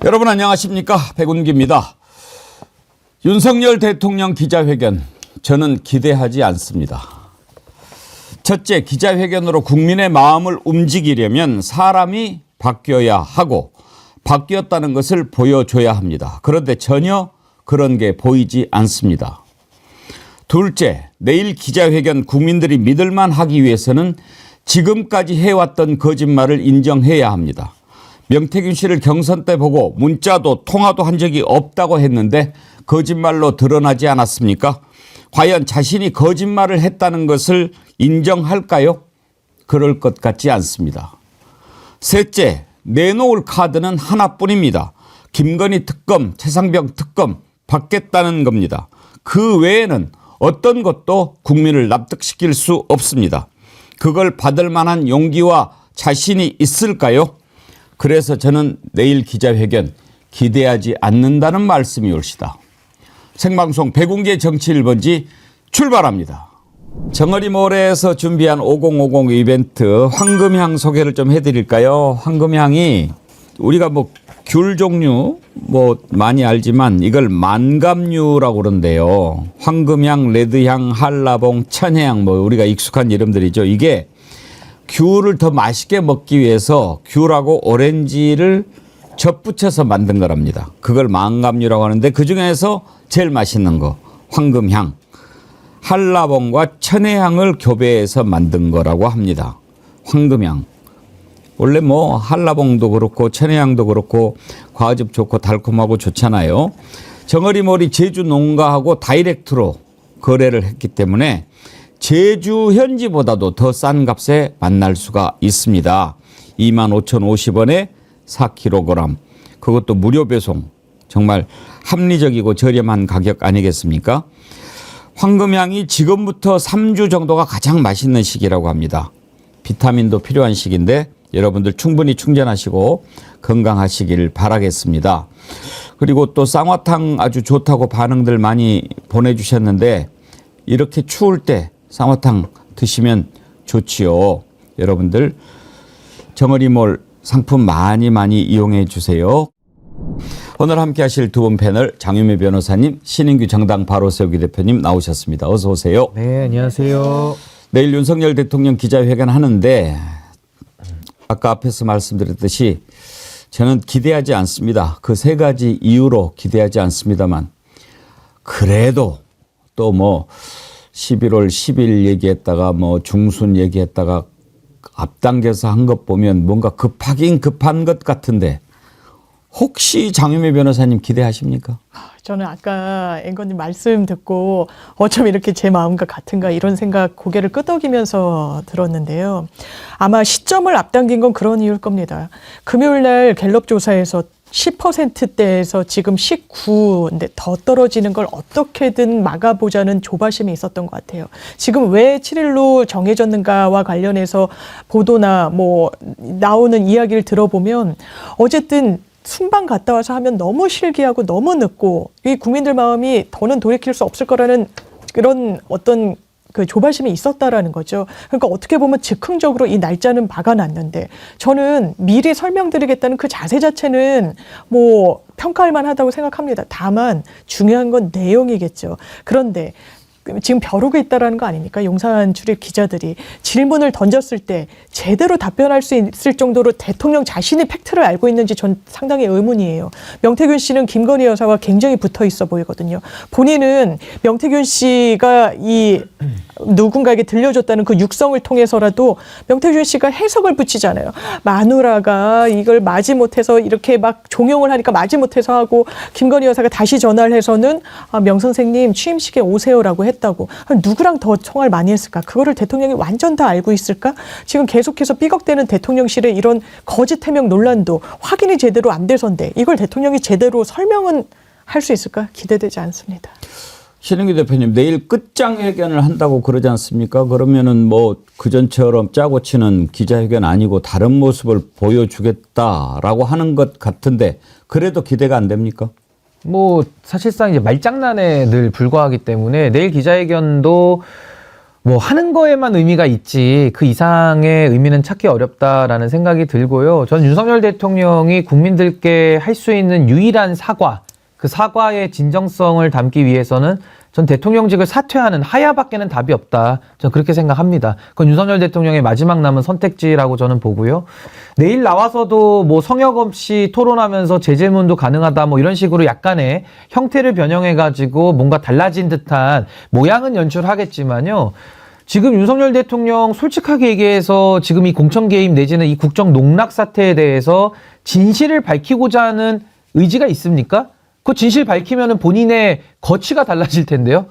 여러분 안녕하십니까? 백운기입니다. 윤석열 대통령 기자회견 저는 기대하지 않습니다. 첫째, 기자회견으로 국민의 마음을 움직이려면 사람이 바뀌어야 하고 바뀌었다는 것을 보여줘야 합니다. 그런데 전혀 그런 게 보이지 않습니다. 둘째, 내일 기자회견 국민들이 믿을만 하기 위해서는 지금까지 해왔던 거짓말을 인정해야 합니다. 명태균 씨를 경선 때 보고 문자도 통화도 한 적이 없다고 했는데 거짓말로 드러나지 않았습니까? 과연 자신이 거짓말을 했다는 것을 인정할까요? 그럴 것 같지 않습니다. 셋째, 내놓을 카드는 하나뿐입니다. 김건희 특검, 최상병 특검 받겠다는 겁니다. 그 외에는 어떤 것도 국민을 납득시킬 수 없습니다. 그걸 받을 만한 용기와 자신이 있을까요? 그래서 저는 내일 기자회견 기대하지 않는다는 말씀이 옳시다. 생방송 백운기의 정치 1번지 출발합니다. 정어리몰에서 준비한 5050 이벤트 황금향 소개를 좀 해드릴까요? 황금향이 우리가 귤 종류 많이 알지만 이걸 만감류라고 그러는데요. 황금향, 레드향, 한라봉, 천혜향 우리가 익숙한 이름들이죠. 이게 귤을 더 맛있게 먹기 위해서 귤하고 오렌지를 접붙여서 만든 거랍니다. 그걸 만감류라고 하는데 그중에서 제일 맛있는 거 황금향, 한라봉과 천혜향을 교배해서 만든 거라고 합니다. 황금향. 원래 한라봉도 그렇고 천혜향도 그렇고 과즙 좋고 달콤하고 좋잖아요. 정어리몰이 제주 농가하고 다이렉트로 거래를 했기 때문에 제주 현지보다도 더 싼 값에 만날 수가 있습니다. 25,050원에 4kg. 그것도 무료 배송. 정말 합리적이고 저렴한 가격 아니겠습니까? 황금향이 지금부터 3주 정도가 가장 맛있는 시기라고 합니다. 비타민도 필요한 시기인데 여러분들 충분히 충전하시고 건강하시길 바라겠습니다. 그리고 또 쌍화탕 아주 좋다고 반응들 많이 보내주셨는데 이렇게 추울 때 쌍화탕 드시면 좋지요. 여러분들 정어리몰 상품 많이 이용해 주세요. 오늘 함께 하실 두 분 패널 장유미 변호사님, 신인규 정당 바로 세우기 대표님 나오셨습니다. 어서 오세요. 네, 안녕하세요. 내일 윤석열 대통령 기자회견 하는데 아까 앞에서 말씀드렸듯이 저는 기대하지 않습니다. 그 세 가지 이유로 기대하지 않습니다만 그래도 또 11월 10일 얘기했다가 중순 얘기했다가 앞당겨서 한 것 보면 뭔가 급하긴 급한 것 같은데 혹시 장유미 변호사님 기대하십니까? 저는 아까 앵커님 말씀 듣고 어쩜 이렇게 제 마음과 같은가 이런 생각 고개를 끄덕이면서 들었는데요. 아마 시점을 앞당긴 건 그런 이유일 겁니다. 금요일 날 갤럽 조사에서 10%대에서 지금 19인데 더 떨어지는 걸 어떻게든 막아보자는 조바심이 있었던 것 같아요. 지금 왜 7일로 정해졌는가와 관련해서 보도나 나오는 이야기를 들어보면 어쨌든 순방 갔다 와서 하면 너무 실기하고 너무 늦고 이 국민들 마음이 더는 돌이킬 수 없을 거라는 그런 어떤 그 조바심이 있었다라는 거죠. 그러니까 어떻게 보면 즉흥적으로 이 날짜는 박아놨는데 저는 미리 설명드리겠다는 그 자세 자체는 평가할 만하다고 생각합니다. 다만 중요한 건 내용이겠죠. 그런데 지금 벼르고 있다라는 거 아닙니까? 용산 출입 기자들이 질문을 던졌을 때 제대로 답변할 수 있을 정도로 대통령 자신이 팩트를 알고 있는지 전 상당히 의문이에요. 명태균 씨는 김건희 여사와 굉장히 붙어 있어 보이거든요. 본인은 명태균 씨가 이 누군가에게 들려줬다는 그 육성을 통해서라도 명태균 씨가 해석을 붙이잖아요. 마누라가 이걸 마지못해서 이렇게 막 종용을 하니까 마지못해서 하고 김건희 여사가 다시 전화를 해서는 명 선생님 취임식에 오세요라고 했다고. 누구랑 더 통화를 많이 했을까? 그거를 대통령이 완전 다 알고 있을까? 지금 계속해서 삐걱대는 대통령실의 이런 거짓 해명 논란도 확인이 제대로 안 돼서인데 이걸 대통령이 제대로 설명은 할 수 있을까? 기대되지 않습니다. 신인규 대표님 내일 끝장회견을 한다고 그러지 않습니까? 그러면은 그전처럼 짜고 치는 기자회견 아니고 다른 모습을 보여주겠다라고 하는 것 같은데 그래도 기대가 안 됩니까? 사실상 이제 말장난에 늘 불과하기 때문에 내일 기자회견도 뭐 하는 거에만 의미가 있지 그 이상의 의미는 찾기 어렵다라는 생각이 들고요. 전 윤석열 대통령이 국민들께 할 수 있는 유일한 사과, 그 사과의 진정성을 담기 위해서는 전 대통령직을 사퇴하는 하야밖에는 답이 없다. 전 그렇게 생각합니다. 그건 윤석열 대통령의 마지막 남은 선택지라고 저는 보고요. 내일 나와서도 뭐 성역 없이 토론하면서 재질문도 가능하다 뭐 이런 식으로 약간의 형태를 변형해가지고 뭔가 달라진 듯한 모양은 연출하겠지만요. 지금 윤석열 대통령 솔직하게 얘기해서 지금 이 공천 개입 내지는 이 국정 농락 사태에 대해서 진실을 밝히고자 하는 의지가 있습니까? 그 진실 밝히면은 본인의 거취가 달라질 텐데요.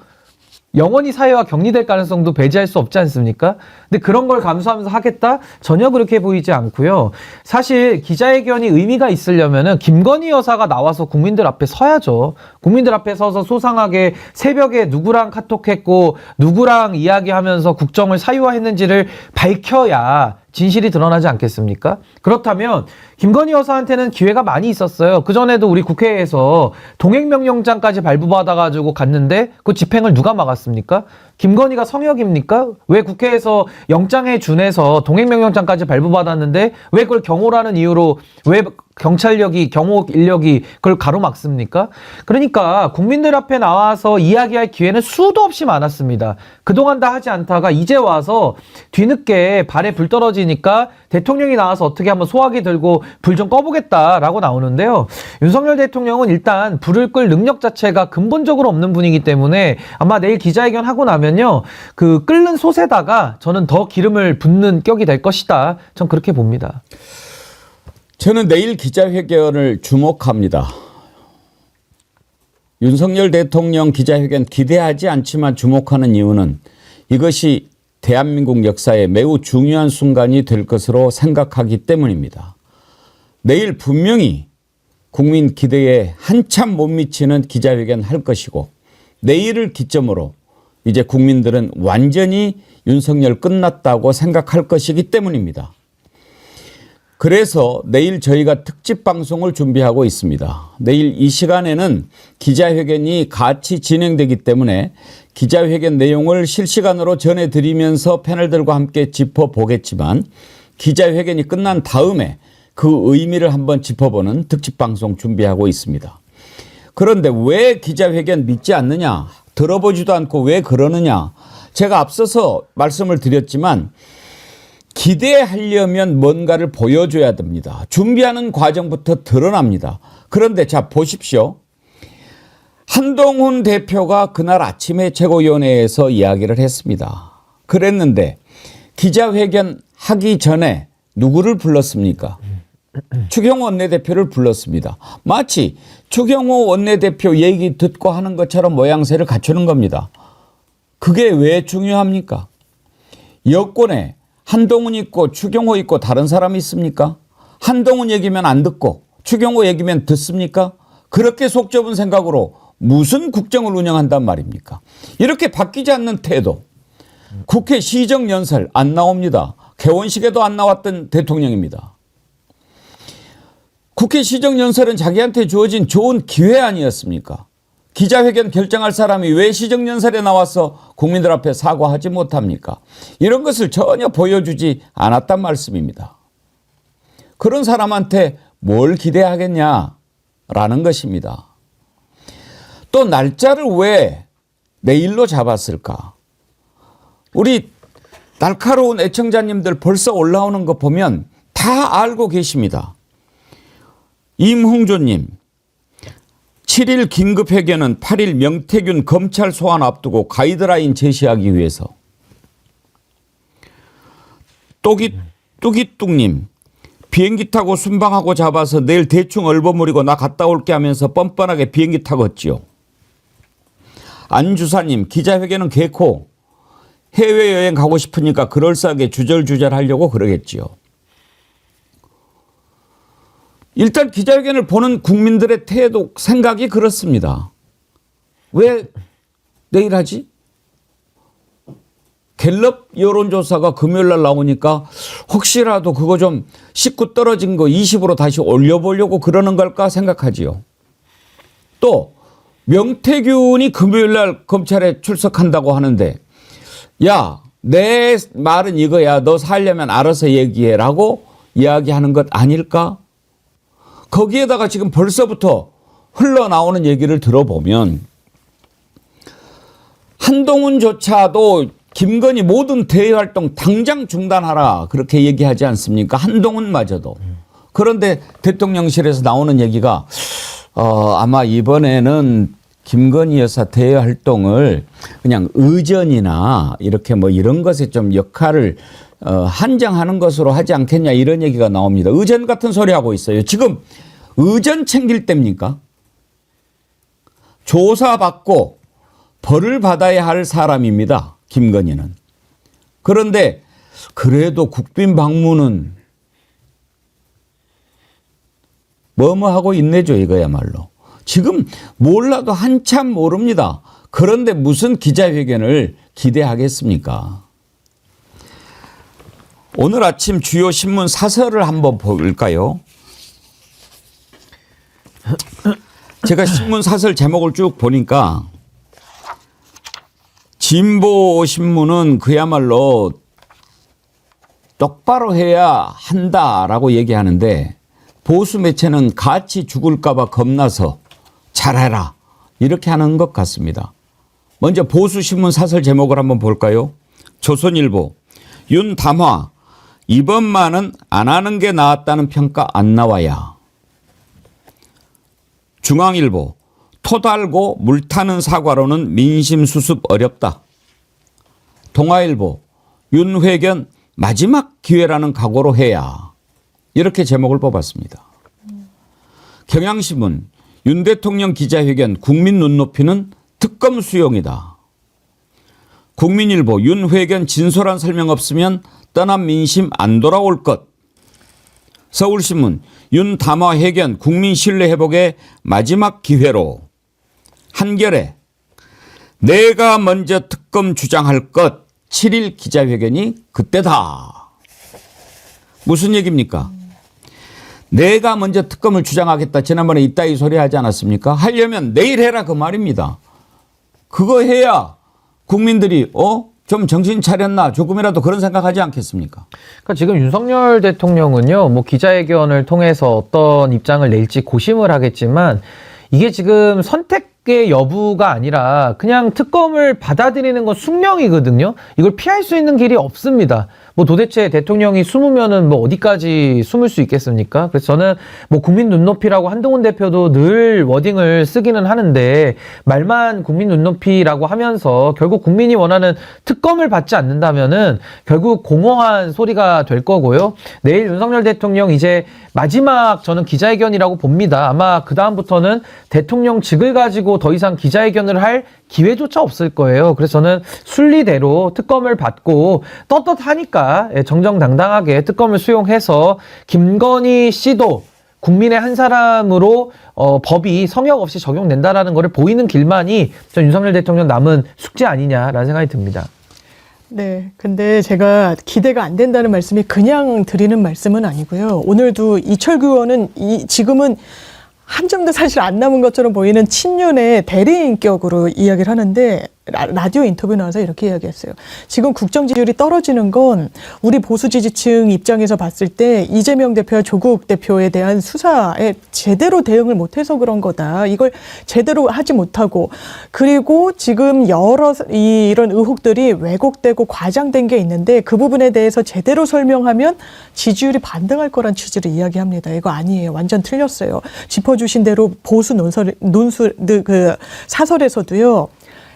영원히 사회와 격리될 가능성도 배제할 수 없지 않습니까? 근데 그런 걸 감수하면서 하겠다? 전혀 그렇게 보이지 않고요. 사실 기자회견이 의미가 있으려면은 김건희 여사가 나와서 국민들 앞에 서야죠. 국민들 앞에 서서 소상하게 새벽에 누구랑 카톡했고 누구랑 이야기하면서 국정을 사유화했는지를 밝혀야 진실이 드러나지 않겠습니까? 그렇다면 김건희 여사한테는 기회가 많이 있었어요. 그전에도 우리 국회에서 동행명령장까지 발부받아가지고 갔는데 그 집행을 누가 막았습니까? 김건희가 성역입니까? 왜 국회에서 영장에 준해서 동행명령장까지 발부받았는데 왜 그걸 경호라는 이유로 왜 경찰력이 경호 인력이 그걸 가로막습니까? 그러니까 국민들 앞에 나와서 이야기할 기회는 수도 없이 많았습니다. 그동안 다 하지 않다가 이제 와서 뒤늦게 발에 불 떨어지니까 대통령이 나와서 어떻게 한번 소화기 들고 불 좀 꺼보겠다라고 나오는데요. 윤석열 대통령은 일단 불을 끌 능력 자체가 근본적으로 없는 분이기 때문에 아마 내일 기자회견 하고 나면요. 그 끓는 솥에다가 저는 더 기름을 붓는 격이 될 것이다. 전 그렇게 봅니다. 저는 내일 기자회견을 주목합니다. 윤석열 대통령 기자회견 기대하지 않지만 주목하는 이유는 이것이 대한민국 역사에 매우 중요한 순간이 될 것으로 생각하기 때문입니다. 내일 분명히 국민 기대에 한참 못 미치는 기자회견 할 것이고 내일을 기점으로 이제 국민들은 완전히 윤석열 끝났다고 생각할 것이기 때문입니다. 그래서 내일 저희가 특집 방송을 준비하고 있습니다. 내일 이 시간에는 기자회견이 같이 진행되기 때문에 기자회견 내용을 실시간으로 전해드리면서 패널들과 함께 짚어보겠지만 기자회견이 끝난 다음에 그 의미를 한번 짚어보는 특집 방송 준비하고 있습니다. 그런데 왜 기자회견 믿지 않느냐? 들어보지도 않고 왜 그러느냐? 제가 앞서서 말씀을 드렸지만 기대하려면 뭔가를 보여줘야 됩니다. 준비하는 과정부터 드러납니다. 그런데 자 보십시오. 한동훈 대표가 그날 아침에 최고위원회에서 이야기를 했습니다. 그랬는데 기자회견 하기 전에 누구를 불렀습니까? 추경호 원내대표를 불렀습니다. 마치 추경호 원내대표 얘기 듣고 하는 것처럼 모양새를 갖추는 겁니다. 그게 왜 중요합니까? 여권에 한동훈 있고 추경호 있고 다른 사람이 있습니까? 한동훈 얘기면 안 듣고 추경호 얘기면 듣습니까? 그렇게 속 좁은 생각으로 무슨 국정을 운영한단 말입니까? 이렇게 바뀌지 않는 태도. 국회 시정연설 안 나옵니다. 개원식에도 안 나왔던 대통령입니다. 국회 시정연설은 자기한테 주어진 좋은 기회 아니었습니까? 기자회견 결정할 사람이 왜 시정연설에 나와서 국민들 앞에 사과하지 못합니까? 이런 것을 전혀 보여주지 않았단 말씀입니다. 그런 사람한테 뭘 기대하겠냐라는 것입니다. 또 날짜를 왜 내일로 잡았을까? 우리 날카로운 애청자님들 벌써 올라오는 거 보면 다 알고 계십니다. 임흥조님, 7일 긴급회견은 8일 명태균 검찰 소환 앞두고 가이드라인 제시하기 위해서. 뚜기뚝님, 비행기 타고 순방하고 잡아서 내일 대충 얼버무리고 나 갔다 올게 하면서 뻔뻔하게 비행기 타겠지요. 안주사님, 기자회견은 개코. 해외여행 가고 싶으니까 그럴싸하게 주절주절 하려고 그러겠지요. 일단 기자회견을 보는 국민들의 태도, 생각이 그렇습니다. 왜 내일 하지? 갤럽 여론조사가 금요일 날 나오니까 혹시라도 그거 좀 19 떨어진 거 20으로 다시 올려보려고 그러는 걸까 생각하지요. 또 명태균이 금요일 날 검찰에 출석한다고 하는데 야, 내 말은 이거야. 너 살려면 알아서 얘기해라고 이야기하는 것 아닐까? 거기에다가 지금 벌써부터 흘러나오는 얘기를 들어보면 한동훈조차도 김건희 모든 대외활동 당장 중단하라 그렇게 얘기하지 않습니까? 한동훈마저도. 그런데 대통령실에서 나오는 얘기가 아마 이번에는 김건희 여사 대외활동을 그냥 의전이나 이렇게 뭐 이런 것에 좀 역할을 한정하는 것으로 하지 않겠냐 이런 얘기가 나옵니다. 의전 같은 소리 하고 있어요. 지금 의전 챙길 때입니까? 조사받고 벌을 받아야 할 사람입니다. 김건희는. 그런데 그래도 국빈 방문은 뭐뭐 하고 있네죠. 이거야말로. 지금 몰라도 한참 모릅니다. 그런데 무슨 기자회견을 기대하겠습니까? 오늘 아침 주요 신문 사설을 한번 볼까요? 제가 신문 사설 제목을 쭉 보니까 진보 신문은 그야말로 똑바로 해야 한다라고 얘기하는데 보수 매체는 같이 죽을까 봐 겁나서 잘해라 이렇게 하는 것 같습니다. 먼저 보수 신문 사설 제목을 한번 볼까요? 조선일보 윤담화 이번만은 안 하는 게 나았다는 평가 안 나와야. 중앙일보 토 달고 물 타는 사과로는 민심 수습 어렵다. 동아일보 윤회견 마지막 기회라는 각오로 해야. 이렇게 제목을 뽑았습니다. 경향신문 윤 대통령 기자회견 국민 눈높이는 특검 수용이다. 국민일보 윤회견 진솔한 설명 없으면 떠난 민심 안 돌아올 것. 서울신문 윤 담화 회견 국민 신뢰 회복의 마지막 기회로. 한겨레 내가 먼저 특검 주장할 것 7일 기자회견이 그때다. 무슨 얘기입니까? 내가 먼저 특검을 주장하겠다. 지난번에 이따위 소리 하지 않았습니까? 하려면 내일 해라 그 말입니다. 그거 해야 국민들이 좀 정신 차렸나 조금이라도 그런 생각하지 않겠습니까? 그러니까 지금 윤석열 대통령은요, 뭐 기자회견을 통해서 어떤 입장을 낼지 고심을 하겠지만 이게 지금 선택의 여부가 아니라 그냥 특검을 받아들이는 건 숙명이거든요. 이걸 피할 수 있는 길이 없습니다. 뭐 도대체 대통령이 숨으면은 뭐 어디까지 숨을 수 있겠습니까? 그래서 저는 뭐 국민 눈높이라고 한동훈 대표도 늘 워딩을 쓰기는 하는데 말만 국민 눈높이라고 하면서 결국 국민이 원하는 특검을 받지 않는다면은 결국 공허한 소리가 될 거고요. 내일 윤석열 대통령 이제 마지막 저는 기자회견이라고 봅니다. 아마 그다음부터는 대통령직을 가지고 더 이상 기자회견을 할 기회조차 없을 거예요. 그래서 저는 순리대로 특검을 받고 떳떳하니까 정정당당하게 특검을 수용해서 김건희 씨도 국민의 한 사람으로 법이 성역 없이 적용된다라는 것을 보이는 길만이 전 윤석열 대통령 남은 숙제 아니냐라는 생각이 듭니다. 네. 근데 제가 기대가 안 된다는 말씀이 그냥 드리는 말씀은 아니고요. 오늘도 이철규 의원은 지금은 한 점도 사실 안 남은 것처럼 보이는 친윤의 대리인격으로 이야기를 하는데 라디오 인터뷰 나와서 이렇게 이야기했어요. 지금 국정 지지율이 떨어지는 건 우리 보수 지지층 입장에서 봤을 때 이재명 대표와 조국 대표에 대한 수사에 제대로 대응을 못해서 그런 거다. 이걸 제대로 하지 못하고 그리고 지금 여러 이런 의혹들이 왜곡되고 과장된 게 있는데 그 부분에 대해서 제대로 설명하면 지지율이 반등할 거란 취지를 이야기합니다. 이거 아니에요. 완전 틀렸어요. 짚어주신 대로 보수 그 사설에서도요.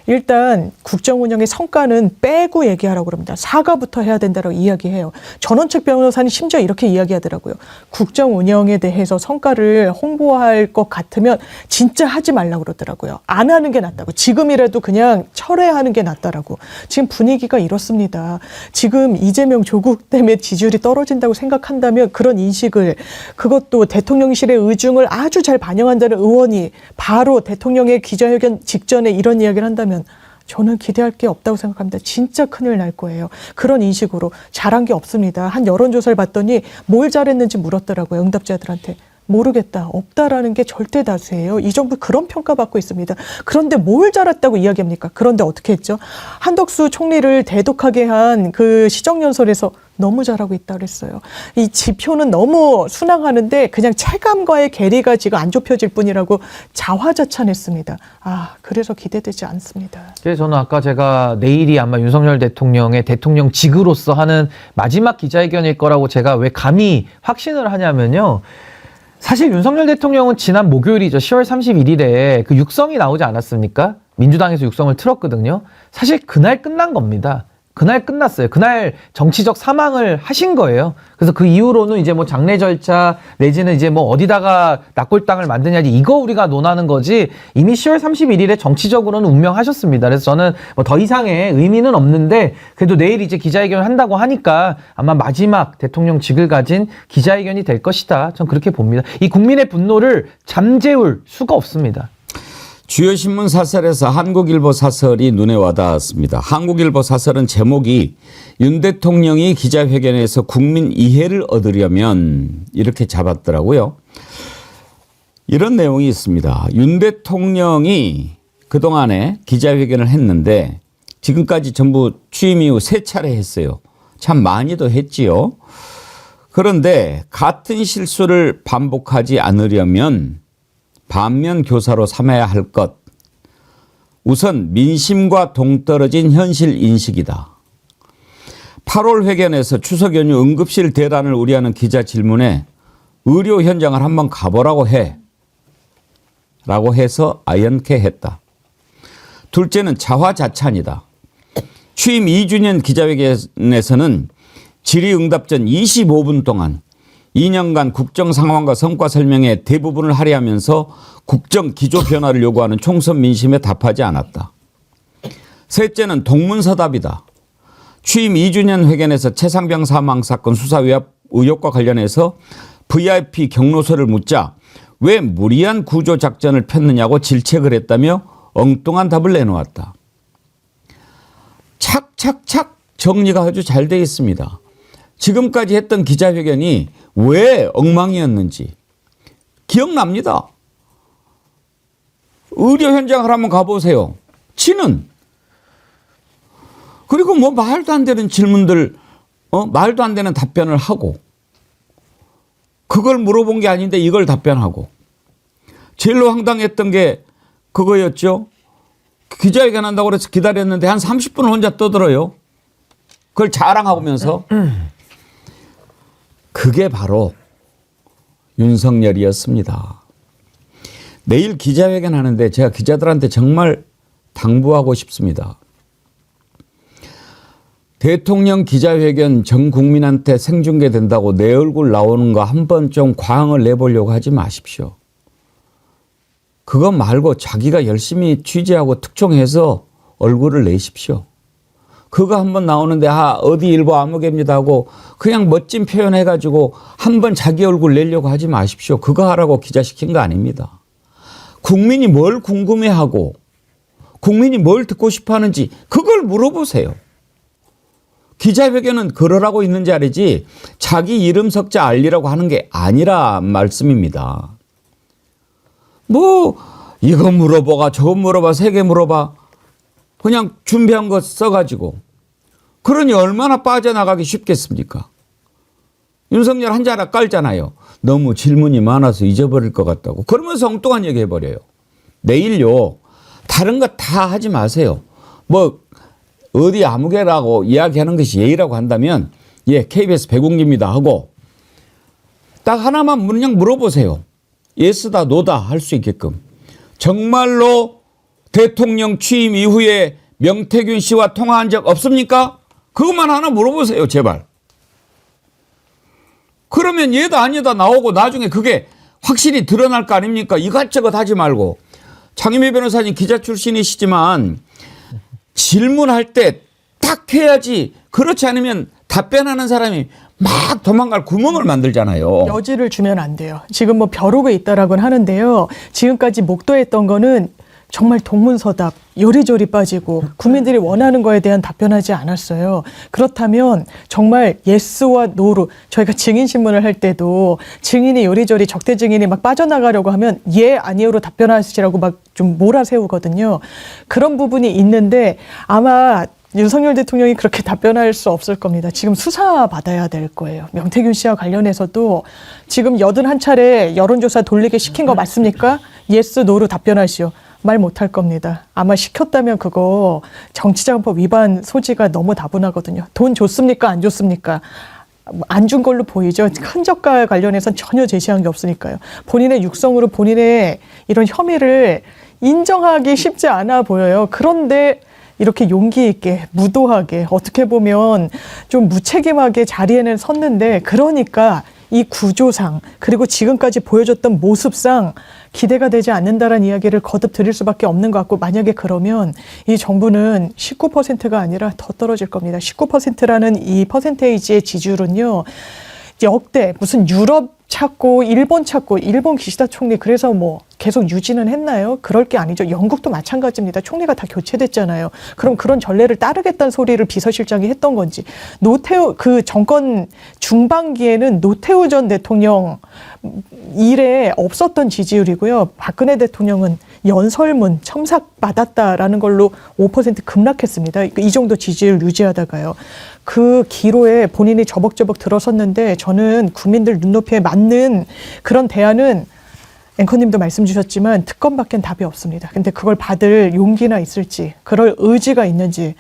일단 국정 운영의 성과는 빼고 얘기하라고 그럽니다. 사과부터 해야 된다고 이야기해요. 전원책 변호사는 심지어 이렇게 이야기하더라고요. 국정 운영에 대해서 성과를 홍보할 것 같으면 진짜 하지 말라고 그러더라고요. 안 하는 게 낫다고. 지금이라도 그냥 철회하는 게 낫다라고. 지금 분위기가 이렇습니다. 지금 이재명 조국 때문에 지지율이 떨어진다고 생각한다면 그런 인식을 그것도 대통령실의 의중을 아주 잘 반영한다는 의원이 바로 대통령의 기자회견 직전에 이런 이야기를 한다면 저는 기대할 게 없다고 생각합니다. 진짜 큰일 날 거예요. 그런 인식으로 잘한 게 없습니다. 한 여론조사를 봤더니 뭘 잘했는지 물었더라고요. 응답자들한테. 모르겠다, 없다라는 게 절대 다수예요. 이 정부 그런 평가받고 있습니다. 그런데 뭘 잘했다고 이야기합니까? 그런데 어떻게 했죠? 한덕수 총리를 대독하게 한 그 시정연설에서 너무 잘하고 있다 그랬어요. 이 지표는 너무 순항하는데 그냥 체감과의 괴리가 지금 안 좁혀질 뿐이라고 자화자찬했습니다. 그래서 기대되지 않습니다. 그래서 저는 아까 제가 내일이 아마 윤석열 대통령의 대통령직으로서 하는 마지막 기자회견일 거라고 제가 왜 감히 확신을 하냐면요. 사실 윤석열 대통령은 지난 목요일이죠. 10월 31일에 그 육성이 나오지 않았습니까? 민주당에서 육성을 틀었거든요. 사실 그날 끝난 겁니다. 그날 끝났어요. 그날 정치적 사망을 하신 거예요. 그래서 그 이후로는 이제 뭐 장례 절차 내지는 이제 뭐 어디다가 낙골당을 만드냐지 이거 우리가 논하는 거지 이미 10월 31일에 정치적으로는 운명하셨습니다. 그래서 저는 뭐 더 이상의 의미는 없는데 그래도 내일 이제 기자회견을 한다고 하니까 아마 마지막 대통령직을 가진 기자회견이 될 것이다. 전 그렇게 봅니다. 이 국민의 분노를 잠재울 수가 없습니다. 주요 신문 사설에서 한국일보 사설이 눈에 와닿았습니다. 한국일보 사설은 제목이 윤 대통령이 기자회견에서 국민 이해를 얻으려면 이렇게 잡았더라고요. 이런 내용이 있습니다. 윤 대통령이 그동안에 기자회견을 했는데 지금까지 전부 취임 이후 3차례 했어요. 참 많이도 했지요. 그런데 같은 실수를 반복하지 않으려면 반면 교사로 삼아야 할 것. 우선 민심과 동떨어진 현실 인식이다. 8월 회견에서 추석 연휴 응급실 대란을 우려하는 기자 질문에 의료 현장을 한번 가보라고 해. 라고 해서 아연케 했다. 둘째는 자화자찬이다. 취임 2주년 기자회견에서는 질의응답 전 25분 동안 2년간 국정 상황과 성과 설명에 대부분을 할애하면서 국정 기조 변화를 요구하는 총선 민심에 답하지 않았다. 셋째는 동문서답이다. 취임 2주년 회견에서 최상병 사망 사건 수사 의혹과 관련해서 VIP 경로서를 묻자 왜 무리한 구조 작전을 폈느냐고 질책을 했다며 엉뚱한 답을 내놓았다. 착착착 정리가 아주 잘 되어 있습니다. 지금까지 했던 기자회견이 왜 엉망이었는지 기억납니다. 의료 현장을 한번 가보세요. 치는. 그리고 뭐 말도 안 되는 질문들, 말도 안 되는 답변을 하고 그걸 물어본 게 아닌데 이걸 답변하고 제일로 황당했던 게 그거였죠. 기자회견 한다고 그래서 기다렸는데 한 30분을 혼자 떠들어요. 그걸 자랑하면서. 그게 바로 윤석열이었습니다. 내일 기자회견 하는데 제가 기자들한테 정말 당부하고 싶습니다. 대통령 기자회견 전 국민한테 생중계된다고 내 얼굴 나오는 거 한번 좀 과항을 내보려고 하지 마십시오. 그것 말고 자기가 열심히 취재하고 특종해서 얼굴을 내십시오. 그거 한번 나오는데 어디 일보 아무개입니다 하고 그냥 멋진 표현해가지고 한번 자기 얼굴 내려고 하지 마십시오. 그거 하라고 기자시킨 거 아닙니다. 국민이 뭘 궁금해하고 국민이 뭘 듣고 싶어하는지 그걸 물어보세요. 기자회견은 그러라고 있는 자리지 자기 이름 석자 알리라고 하는 게 아니라 말씀입니다. 뭐 이거 물어봐가 저거 물어봐 3개 물어봐 그냥 준비한 거 써가지고 그러니 얼마나 빠져나가기 쉽겠습니까? 윤석열 한 자락 깔잖아요. 너무 질문이 많아서 잊어버릴 것 같다고. 그러면서 엉뚱한 얘기 해버려요. 내일요. 다른 거 다 하지 마세요. 뭐 어디 아무개라고 이야기하는 것이 예의라고 한다면 예 KBS 백운기입니다 하고 딱 하나만 그냥 물어보세요. 예스다 노다 할 수 있게끔. 정말로 대통령 취임 이후에 명태균 씨와 통화한 적 없습니까? 그것만 하나 물어보세요. 제발. 그러면 얘다 아니다 나오고 나중에 그게 확실히 드러날 거 아닙니까? 이것저것 하지 말고. 장유미 변호사님 기자 출신이시지만 질문할 때 딱 해야지. 그렇지 않으면 답변하는 사람이 막 도망갈 구멍을 만들잖아요. 여지를 주면 안 돼요. 지금 뭐 벼르고 있다라고는 하는데요. 지금까지 목도했던 거는 정말 동문서답 요리조리 빠지고 국민들이 원하는 거에 대한 답변하지 않았어요. 그렇다면 정말 예스와 노로 저희가 증인신문을 할 때도 증인이 요리조리 적대 증인이 막 빠져나가려고 하면 예 아니요로 답변하시라고 막 좀 몰아세우거든요. 그런 부분이 있는데 아마 윤석열 대통령이 그렇게 답변할 수 없을 겁니다. 지금 수사 받아야 될 거예요. 명태균 씨와 관련해서도 지금 81차례 여론조사 돌리게 시킨 거 맞습니까? 예스, 노로 답변하시오. 말 못할 겁니다. 아마 시켰다면 그거 정치자금법 위반 소지가 너무 다분하거든요. 돈 줬습니까? 안 줬습니까? 안 준 걸로 보이죠. 흔적과 관련해서는 전혀 제시한 게 없으니까요. 본인의 육성으로 본인의 이런 혐의를 인정하기 쉽지 않아 보여요. 그런데 이렇게 용기 있게 무도하게 어떻게 보면 좀 무책임하게 자리에는 섰는데 그러니까 이 구조상 그리고 지금까지 보여줬던 모습상 기대가 되지 않는다라는 이야기를 거듭 드릴 수밖에 없는 것 같고 만약에 그러면 이 정부는 19%가 아니라 더 떨어질 겁니다. 19%라는 이 퍼센테이지의 지지율은요. 역대 무슨 유럽 찾고 일본 찾고 일본 기시다 총리 그래서 뭐 계속 유지는 했나요? 그럴 게 아니죠. 영국도 마찬가지입니다. 총리가 다 교체됐잖아요. 그럼 그런 전례를 따르겠다는 소리를 비서실장이 했던 건지 노태우 그 정권 중반기에는 노태우 전 대통령 일에 없었던 지지율이고요. 박근혜 대통령은 연설문 첨삭 받았다라는 걸로 5% 급락했습니다. 이 정도 지지율 유지하다가요. 그 기로에 본인이 저벅저벅 들어섰는데 저는 국민들 눈높이에 맞는 그런 대안은 앵커님도 말씀 주셨지만 특검밖엔 답이 없습니다. 근데 그걸 받을 용기나 있을지 그럴 의지가 있는지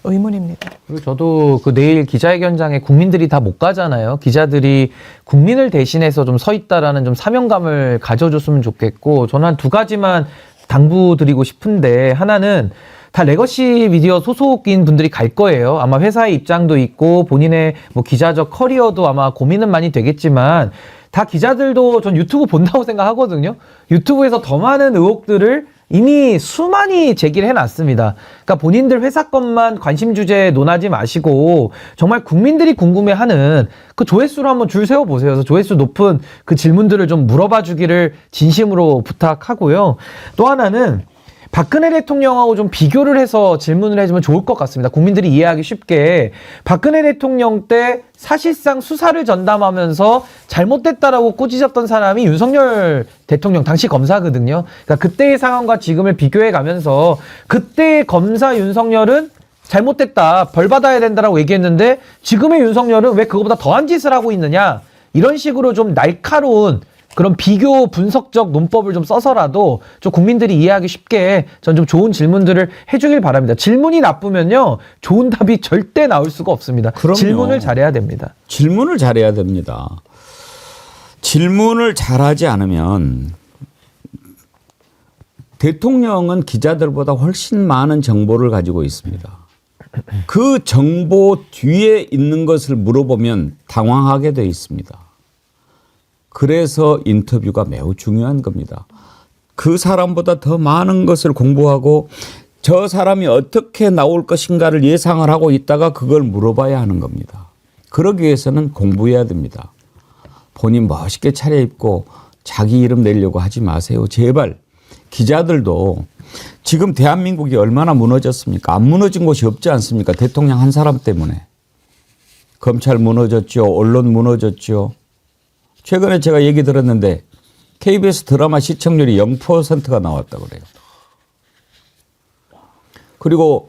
의문입니다. 그리고 저도 그 내일 기자회견장에 국민들이 다 못 가잖아요. 기자들이 국민을 대신해서 좀 서 있다라는 좀 사명감을 가져줬으면 좋겠고 저는 한 두 가지만 당부드리고 싶은데 하나는 다 레거시 미디어 소속인 분들이 갈 거예요. 아마 회사의 입장도 있고 본인의 뭐 기자적 커리어도 아마 고민은 많이 되겠지만 다 기자들도 전 유튜브 본다고 생각하거든요. 유튜브에서 더 많은 의혹들을 이미 수많이 제기를 해놨습니다. 그러니까 본인들 회사 것만 관심 주제에 논하지 마시고 정말 국민들이 궁금해하는 그 조회수로 한번 줄 세워보세요. 그래서 조회수 높은 그 질문들을 좀 물어봐 주기를 진심으로 부탁하고요. 또 하나는 박근혜 대통령하고 좀 비교를 해서 질문을 해주면 좋을 것 같습니다. 국민들이 이해하기 쉽게 박근혜 대통령 때 사실상 수사를 전담하면서 잘못됐다라고 꾸짖었던 사람이 윤석열 대통령 당시 검사거든요. 그러니까 그때의 상황과 지금을 비교해 가면서 그때의 검사 윤석열은 잘못됐다, 벌 받아야 된다라고 얘기했는데 지금의 윤석열은 왜 그거보다 더한 짓을 하고 있느냐 이런 식으로 좀 날카로운 그런 비교 분석적 논법을 좀 써서라도 좀 국민들이 이해하기 쉽게 전 좀 좋은 질문들을 해주길 바랍니다. 질문이 나쁘면요 좋은 답이 절대 나올 수가 없습니다. 그럼요. 질문을 잘해야 됩니다. 질문을 잘해야 됩니다. 질문을 잘하지 않으면 대통령은 기자들보다 훨씬 많은 정보를 가지고 있습니다. 그 정보 뒤에 있는 것을 물어보면 당황하게 돼 있습니다. 그래서 인터뷰가 매우 중요한 겁니다. 그 사람보다 더 많은 것을 공부하고 저 사람이 어떻게 나올 것인가를 예상을 하고 있다가 그걸 물어봐야 하는 겁니다. 그러기 위해서는 공부해야 됩니다. 본인 멋있게 차려입고 자기 이름 내려고 하지 마세요. 제발. 기자들도 지금 대한민국이 얼마나 무너졌습니까? 안 무너진 곳이 없지 않습니까? 대통령 한 사람 때문에. 검찰 무너졌죠. 언론 무너졌죠. 최근에 제가 얘기 들었는데 KBS 드라마 시청률이 0%가 나왔다고 그래요. 그리고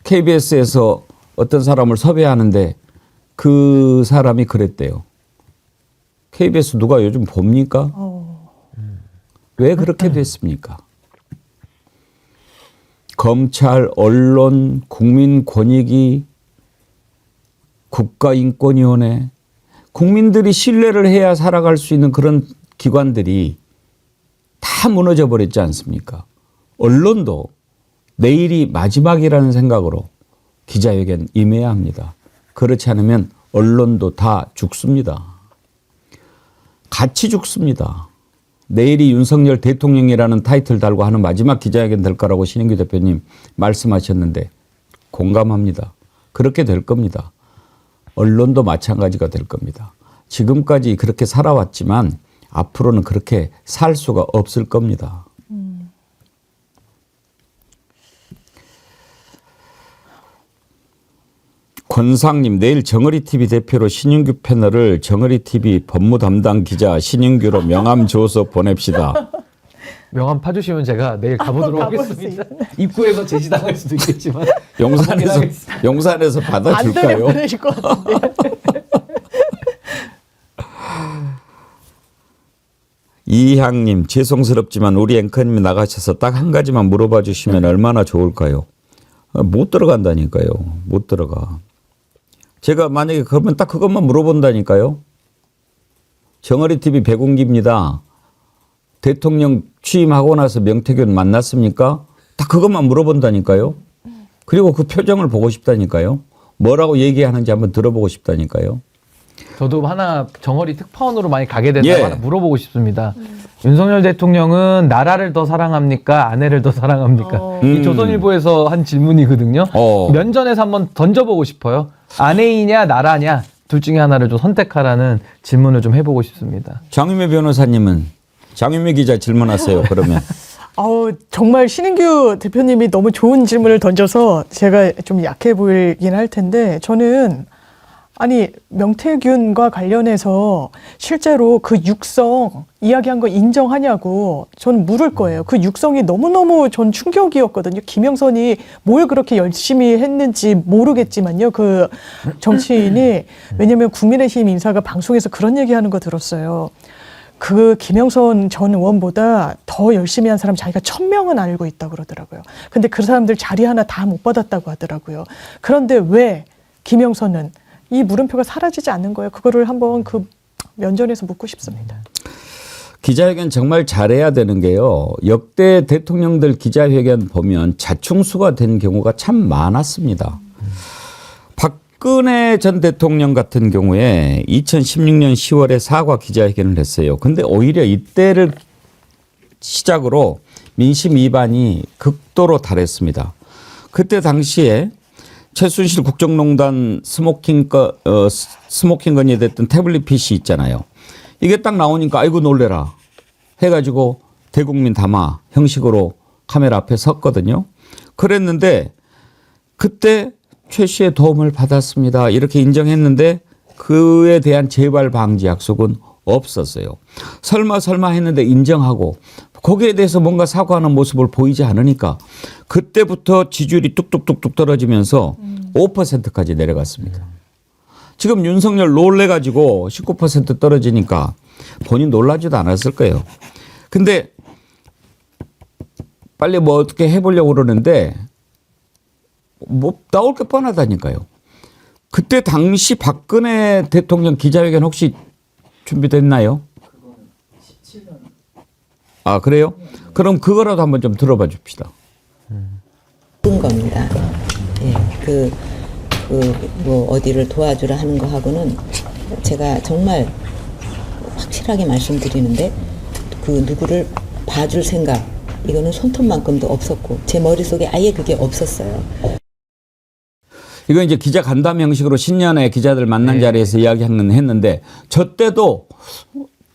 KBS에서 어떤 사람을 섭외하는데 그 사람이 그랬대요. KBS 누가 요즘 봅니까? 왜 그렇게 됐습니까? 검찰, 언론, 국민권익위, 국가인권위원회 국민들이 신뢰를 해야 살아갈 수 있는 그런 기관들이 다 무너져 버렸지 않습니까? 언론도 내일이 마지막이라는 생각으로 기자회견 임해야 합니다. 그렇지 않으면 언론도 다 죽습니다. 같이 죽습니다. 내일이 윤석열 대통령이라는 타이틀 달고 하는 마지막 기자회견 될 거라고 신인규 대표님 말씀하셨는데 공감합니다. 그렇게 될 겁니다. 언론도 마찬가지가 될 겁니다. 지금까지 그렇게 살아왔지만 앞으로는 그렇게 살 수가 없을 겁니다. 권상님, 내일 정어리 TV 대표로 신윤규 패널을 정어리 TV 법무 담당 기자 신윤규로 명함 줘서 보냅시다. 명함 파주시면 제가 내일 가보도록 가볼 하겠습니다. 입구에서 제지당할 수도 있겠지만 용산에서 안 되면 받아줄까요? 보내실 것 같은데. 이향님, 죄송스럽지만 우리 앵커님이 나가셔서 딱 한 가지만 물어봐 주시면 얼마나 좋을까요? 못 들어간다니까요. 못 들어가. 제가 만약에 그러면 딱 그것만 물어본다니까요. 정어리 TV 백운기입니다. 대통령 취임하고 나서 명태균 만났습니까? 딱 그것만 물어본다니까요. 그리고 그 표정을 보고 싶다니까요. 뭐라고 얘기하는지 한번 들어보고 싶다니까요. 저도 하나 정어리 특파원으로 많이 가게 된다고 예. 하나 물어보고 싶습니다. 윤석열 대통령은 나라를 더 사랑합니까? 아내를 더 사랑합니까? 이 조선일보에서 한 질문이거든요. 면전에서 한번 던져보고 싶어요. 아내이냐 나라냐 둘 중에 하나를 좀 선택하라는 질문을 좀 해보고 싶습니다. 장유미 변호사님은 장유미 기자 질문하세요. 그러면. 정말 신인규 대표님이 너무 좋은 질문을 던져서 제가 좀 약해 보이긴 할 텐데 저는 아니 명태균과 관련해서 실제로 그 육성 이야기한 거 인정하냐고 전 물을 거예요. 그 육성이 너무너무 전 충격이었거든요. 김영선이 뭘 그렇게 열심히 했는지 모르겠지만요. 그 정치인이 왜냐하면 국민의힘 인사가 방송에서 그런 얘기하는 거 들었어요. 그 김영선 전 의원보다 더 열심히 한 사람 자기가 1000명은 알고 있다고 그러더라고요. 근데 그 사람들 자리 하나 다 못 받았다고 하더라고요. 그런데 왜 김영선은 이 물음표가 사라지지 않는 거예요. 그거를 한번 그 면전에서 묻고 싶습니다. 기자회견 정말 잘해야 되는 게요. 역대 대통령들 기자회견 보면 자충수가 된 경우가 참 많았습니다. 박근혜 전 대통령 같은 경우에 2016년 10월에 사과 기자회견을 했어요. 근데 오히려 이때를 시작으로 민심 위반이 극도로 달했습니다. 그때 당시에 최순실 국정농단 스모킹 건이 됐던 태블릿 PC 있잖아요. 이게 딱 나오니까 아이고 놀래라 해가지고 대국민 담화 형식으로 카메라 앞에 섰거든요. 그랬는데 그때 최 씨의 도움을 받았습니다. 이렇게 인정했는데 그에 대한 재발 방지 약속은 없었어요. 설마 했는데 인정하고 거기에 대해서 뭔가 사과하는 모습을 보이지 않으니까 그때부터 지지율이 뚝뚝뚝뚝 떨어지면서 5%까지 내려갔습니다. 지금 윤석열 놀래가지고 19% 떨어지니까 본인 놀라지도 않았을 거예요. 근데 빨리 뭐 어떻게 해보려고 그러는데 뭐 나올 게 뻔하다니까요. 그때 당시 박근혜 대통령 기자회견 혹시 준비됐나요? 아 그래요? 그럼 그거라도 한번 좀 들어봐 줍시다. 그런 겁니다. 예, 뭐 어디를 도와주라 하는 거 하고는 제가 정말 확실하게 말씀드리는데 그 누구를 봐줄 생각 이거는 손톱만큼도 없었고 제 머릿속에 아예 그게 없었어요. 이거 이제 기자 간담회 형식으로 신년에 기자들 만난 자리에서 이야기했는데 저 때도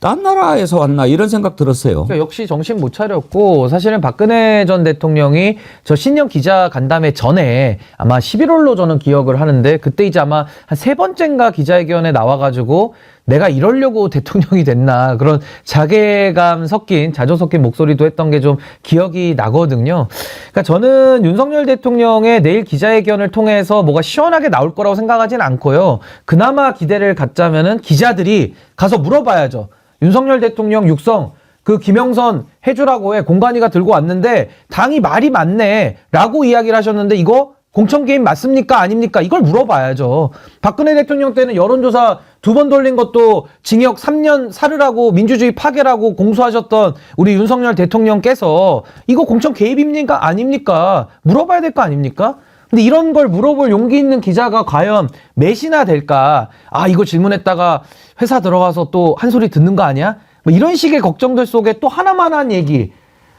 딴 나라에서 왔나 이런 생각 들었어요. 그러니까 역시 정신 못 차렸고 사실은 박근혜 전 대통령이 저 신년 기자 간담회 전에 아마 11월로 저는 기억을 하는데 그때 이제 아마 한 3번째인가 기자회견에 나와가지고 내가 이러려고 대통령이 됐나 그런 자괴감 섞인 자조 섞인 목소리도 했던 게 좀 기억이 나거든요. 그러니까 저는 윤석열 대통령의 내일 기자회견을 통해서 뭐가 시원하게 나올 거라고 생각하진 않고요. 그나마 기대를 갖자면은 기자들이 가서 물어봐야죠. 윤석열 대통령 육성 그 김영선 해주라고 해 공관위가 들고 왔는데 당이 말이 많네 라고 이야기를 하셨는데 이거 공천 개입 맞습니까 아닙니까 이걸 물어봐야죠. 박근혜 대통령 때는 여론조사 2번 돌린 것도 징역 3년 살으라고 민주주의 파괴라고 공수하셨던 우리 윤석열 대통령께서 이거 공천 개입입니까 아닙니까 물어봐야 될 거 아닙니까? 근데 이런 걸 물어볼 용기 있는 기자가 과연 몇이나 될까? 아, 이거 질문했다가 회사 들어가서 또 한 소리 듣는 거 아니야? 뭐 이런 식의 걱정들 속에 또 하나만한 얘기.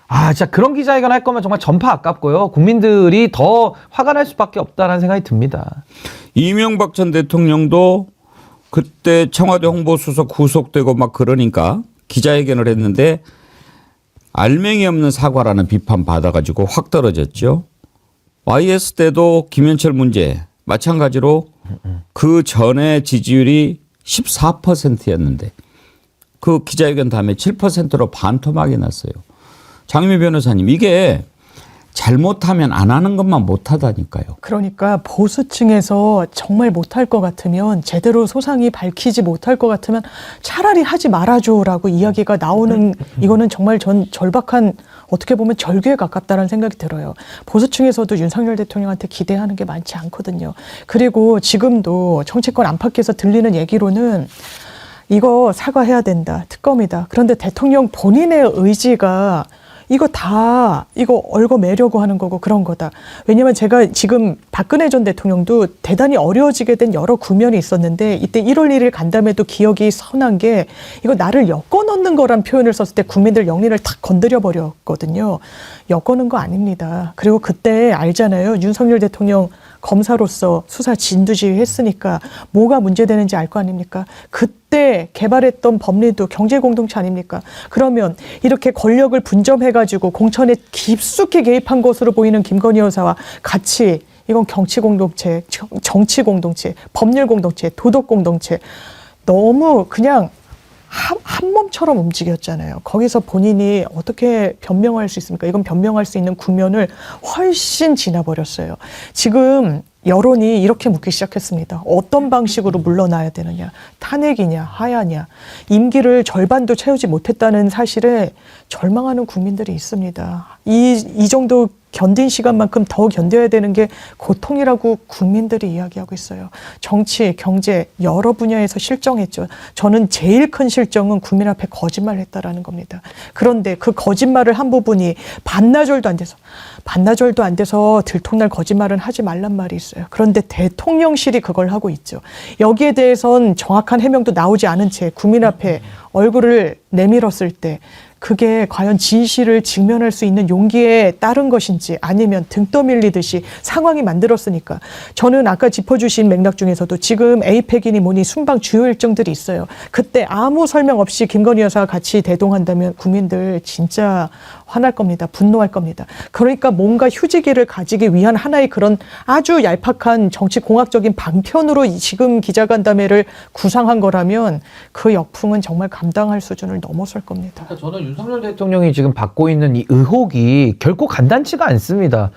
아, 진짜 그런 기자회견 할 거면 정말 전파 아깝고요. 국민들이 더 화가 날 수밖에 없다는 생각이 듭니다. 이명박 전 대통령도 그때 청와대 홍보수석 구속되고 막 그러니까 기자회견을 했는데 알맹이 없는 사과라는 비판 받아가지고 확 떨어졌죠. YS 때도 김현철 문제 마찬가지로 그 전에 지지율이 14%였는데 그 기자회견 다음에 7%로 반토막이 났어요. 장미 변호사님, 이게 잘못하면 안 하는 것만 못하다니까요. 그러니까 보수층에서 정말 못할 것 같으면, 제대로 소상히 밝히지 못할 것 같으면 차라리 하지 말아줘라고 이야기가 나오는, 이거는 정말 전 절박한, 어떻게 보면 절규에 가깝다는 생각이 들어요. 보수층에서도 윤석열 대통령한테 기대하는 게 많지 않거든요. 그리고 지금도 정치권 안팎에서 들리는 얘기로는 이거 사과해야 된다, 특검이다. 그런데 대통령 본인의 의지가 이거 얽어매려고 하는 거고 그런 거다. 왜냐면 제가 지금 박근혜 전 대통령도 대단히 어려워지게 된 여러 국면이 있었는데, 이때 1월 1일 간담회도 기억이 선한 게, 이거 나를 엮어 넣는 거란 표현을 썼을 때 국민들 영린을 탁 건드려 버렸거든요. 엮어놓은 거 아닙니다. 그리고 그때 알잖아요. 윤석열 대통령 검사로서 수사 진두지휘 했으니까 뭐가 문제되는지 알 거 아닙니까? 그때 개발했던 법리도 경제공동체 아닙니까? 그러면 이렇게 권력을 분점해가지고 공천에 깊숙이 개입한 것으로 보이는 김건희 여사와 같이, 이건 정치공동체, 법률공동체, 도덕공동체, 너무 그냥 한 몸처럼 움직였잖아요. 거기서 본인이 어떻게 변명할 수 있습니까? 이건 변명할 수 있는 국면을 훨씬 지나버렸어요. 지금 여론이 이렇게 묻기 시작했습니다. 어떤 방식으로 물러나야 되느냐, 탄핵이냐, 하야냐, 임기를 절반도 채우지 못했다는 사실에 절망하는 국민들이 있습니다. 이 정도 견딘 시간만큼 더 견뎌야 되는 게 고통이라고 국민들이 이야기하고 있어요. 정치, 경제 여러 분야에서 실정했죠. 저는 제일 큰 실정은 국민 앞에 거짓말했다라는 겁니다. 그런데 그 거짓말을 한 부분이 반나절도 안 돼서 들통날 거짓말은 하지 말란 말이 있어요. 그런데 대통령실이 그걸 하고 있죠. 여기에 대해선 정확한 해명도 나오지 않은 채 국민 앞에 얼굴을 내밀었을 때, 그게 과연 진실을 직면할 수 있는 용기에 따른 것인지, 아니면 등 떠밀리듯이 상황이 만들었으니까. 저는 아까 짚어주신 맥락 중에서도 지금 에이펙이니 뭐니 순방 주요 일정들이 있어요. 그때 아무 설명 없이 김건희 여사가 같이 대동한다면 국민들 진짜 화날 겁니다. 분노할 겁니다. 그러니까 뭔가 휴지기를 가지기 위한 하나의 그런 아주 얄팍한 정치공학적인 방편으로 지금 기자간담회를 구상한 거라면 그 역풍은 정말 감당할 수준을 넘어설 겁니다. 그러니까 저는 윤석열 대통령이 지금 받고 있는 이 의혹이 결코 간단치가 않습니다.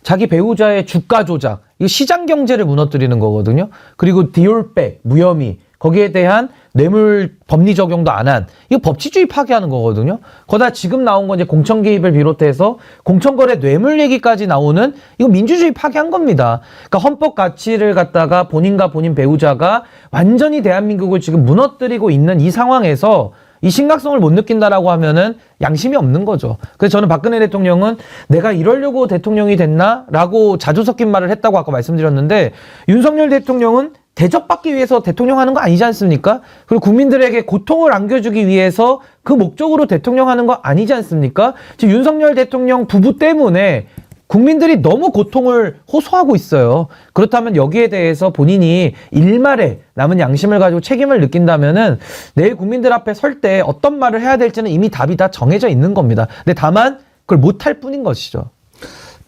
자기 배우자의 주가 조작, 이 시장 경제를 무너뜨리는 거거든요. 그리고 디올백, 무혐의, 거기에 대한 뇌물 법리 적용도 안 한, 이거 법치주의 파괴하는 거거든요. 거기다 지금 나온 건 이제 공천 개입을 비롯해서 공천거래 뇌물 얘기까지 나오는, 이거 민주주의 파괴한 겁니다. 그러니까 헌법 가치를 갖다가 본인과 본인 배우자가 완전히 대한민국을 지금 무너뜨리고 있는 이 상황에서 이 심각성을 못 느낀다라고 하면은 양심이 없는 거죠. 그래서 저는 박근혜 대통령은 내가 이러려고 대통령이 됐나라고 자주 섞인 말을 했다고 아까 말씀드렸는데, 윤석열 대통령은 대접받기 위해서 대통령 하는 거 아니지 않습니까? 그리고 국민들에게 고통을 안겨주기 위해서 그 목적으로 대통령 하는 거 아니지 않습니까? 지금 윤석열 대통령 부부 때문에 국민들이 너무 고통을 호소하고 있어요. 그렇다면 여기에 대해서 본인이 일말에 남은 양심을 가지고 책임을 느낀다면은 내일 국민들 앞에 설 때 어떤 말을 해야 될지는 이미 답이 다 정해져 있는 겁니다. 근데 다만 그걸 못할 뿐인 것이죠.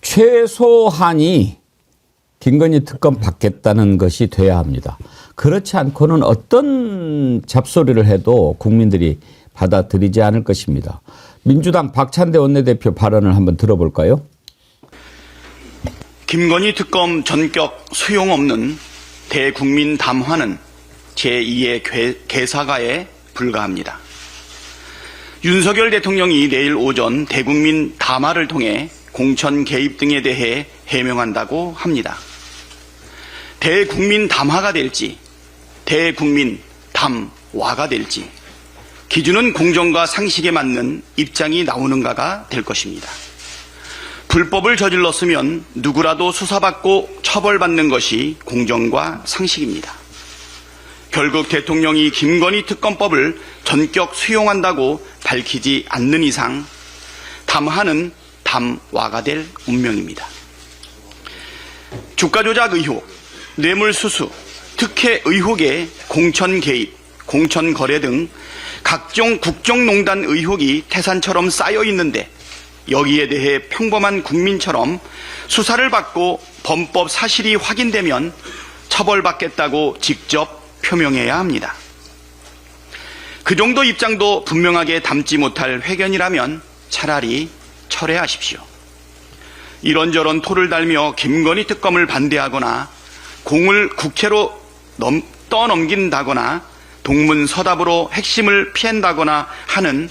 최소한이 김건희 특검 받겠다는 것이 돼야 합니다. 그렇지 않고는 어떤 잡소리를 해도 국민들이 받아들이지 않을 것입니다. 민주당 박찬대 원내대표 발언을 한번 들어볼까요? 김건희 특검 전격 소용없는 대국민 담화는 제2의 개사가에 불과합니다. 윤석열 대통령이 내일 오전 대국민 담화를 통해 공천 개입 등에 대해 해명한다고 합니다. 대국민 담화가 될지 대국민 담화가 될지 기준은 공정과 상식에 맞는 입장이 나오는가가 될 것입니다. 불법을 저질렀으면 누구라도 수사받고 처벌받는 것이 공정과 상식입니다. 결국 대통령이 김건희 특검법을 전격 수용한다고 밝히지 않는 이상 담화는 담화가 될 운명입니다. 주가 조작 의혹, 뇌물수수, 특혜 의혹에 공천 개입, 공천 거래 등 각종 국정농단 의혹이 태산처럼 쌓여 있는데 여기에 대해 평범한 국민처럼 수사를 받고 범법 사실이 확인되면 처벌받겠다고 직접 표명해야 합니다. 그 정도 입장도 분명하게 담지 못할 회견이라면 차라리 철회하십시오. 이런저런 토를 달며 김건희 특검을 반대하거나 공을 국회로 떠넘긴다거나 동문서답으로 핵심을 피한다거나 하는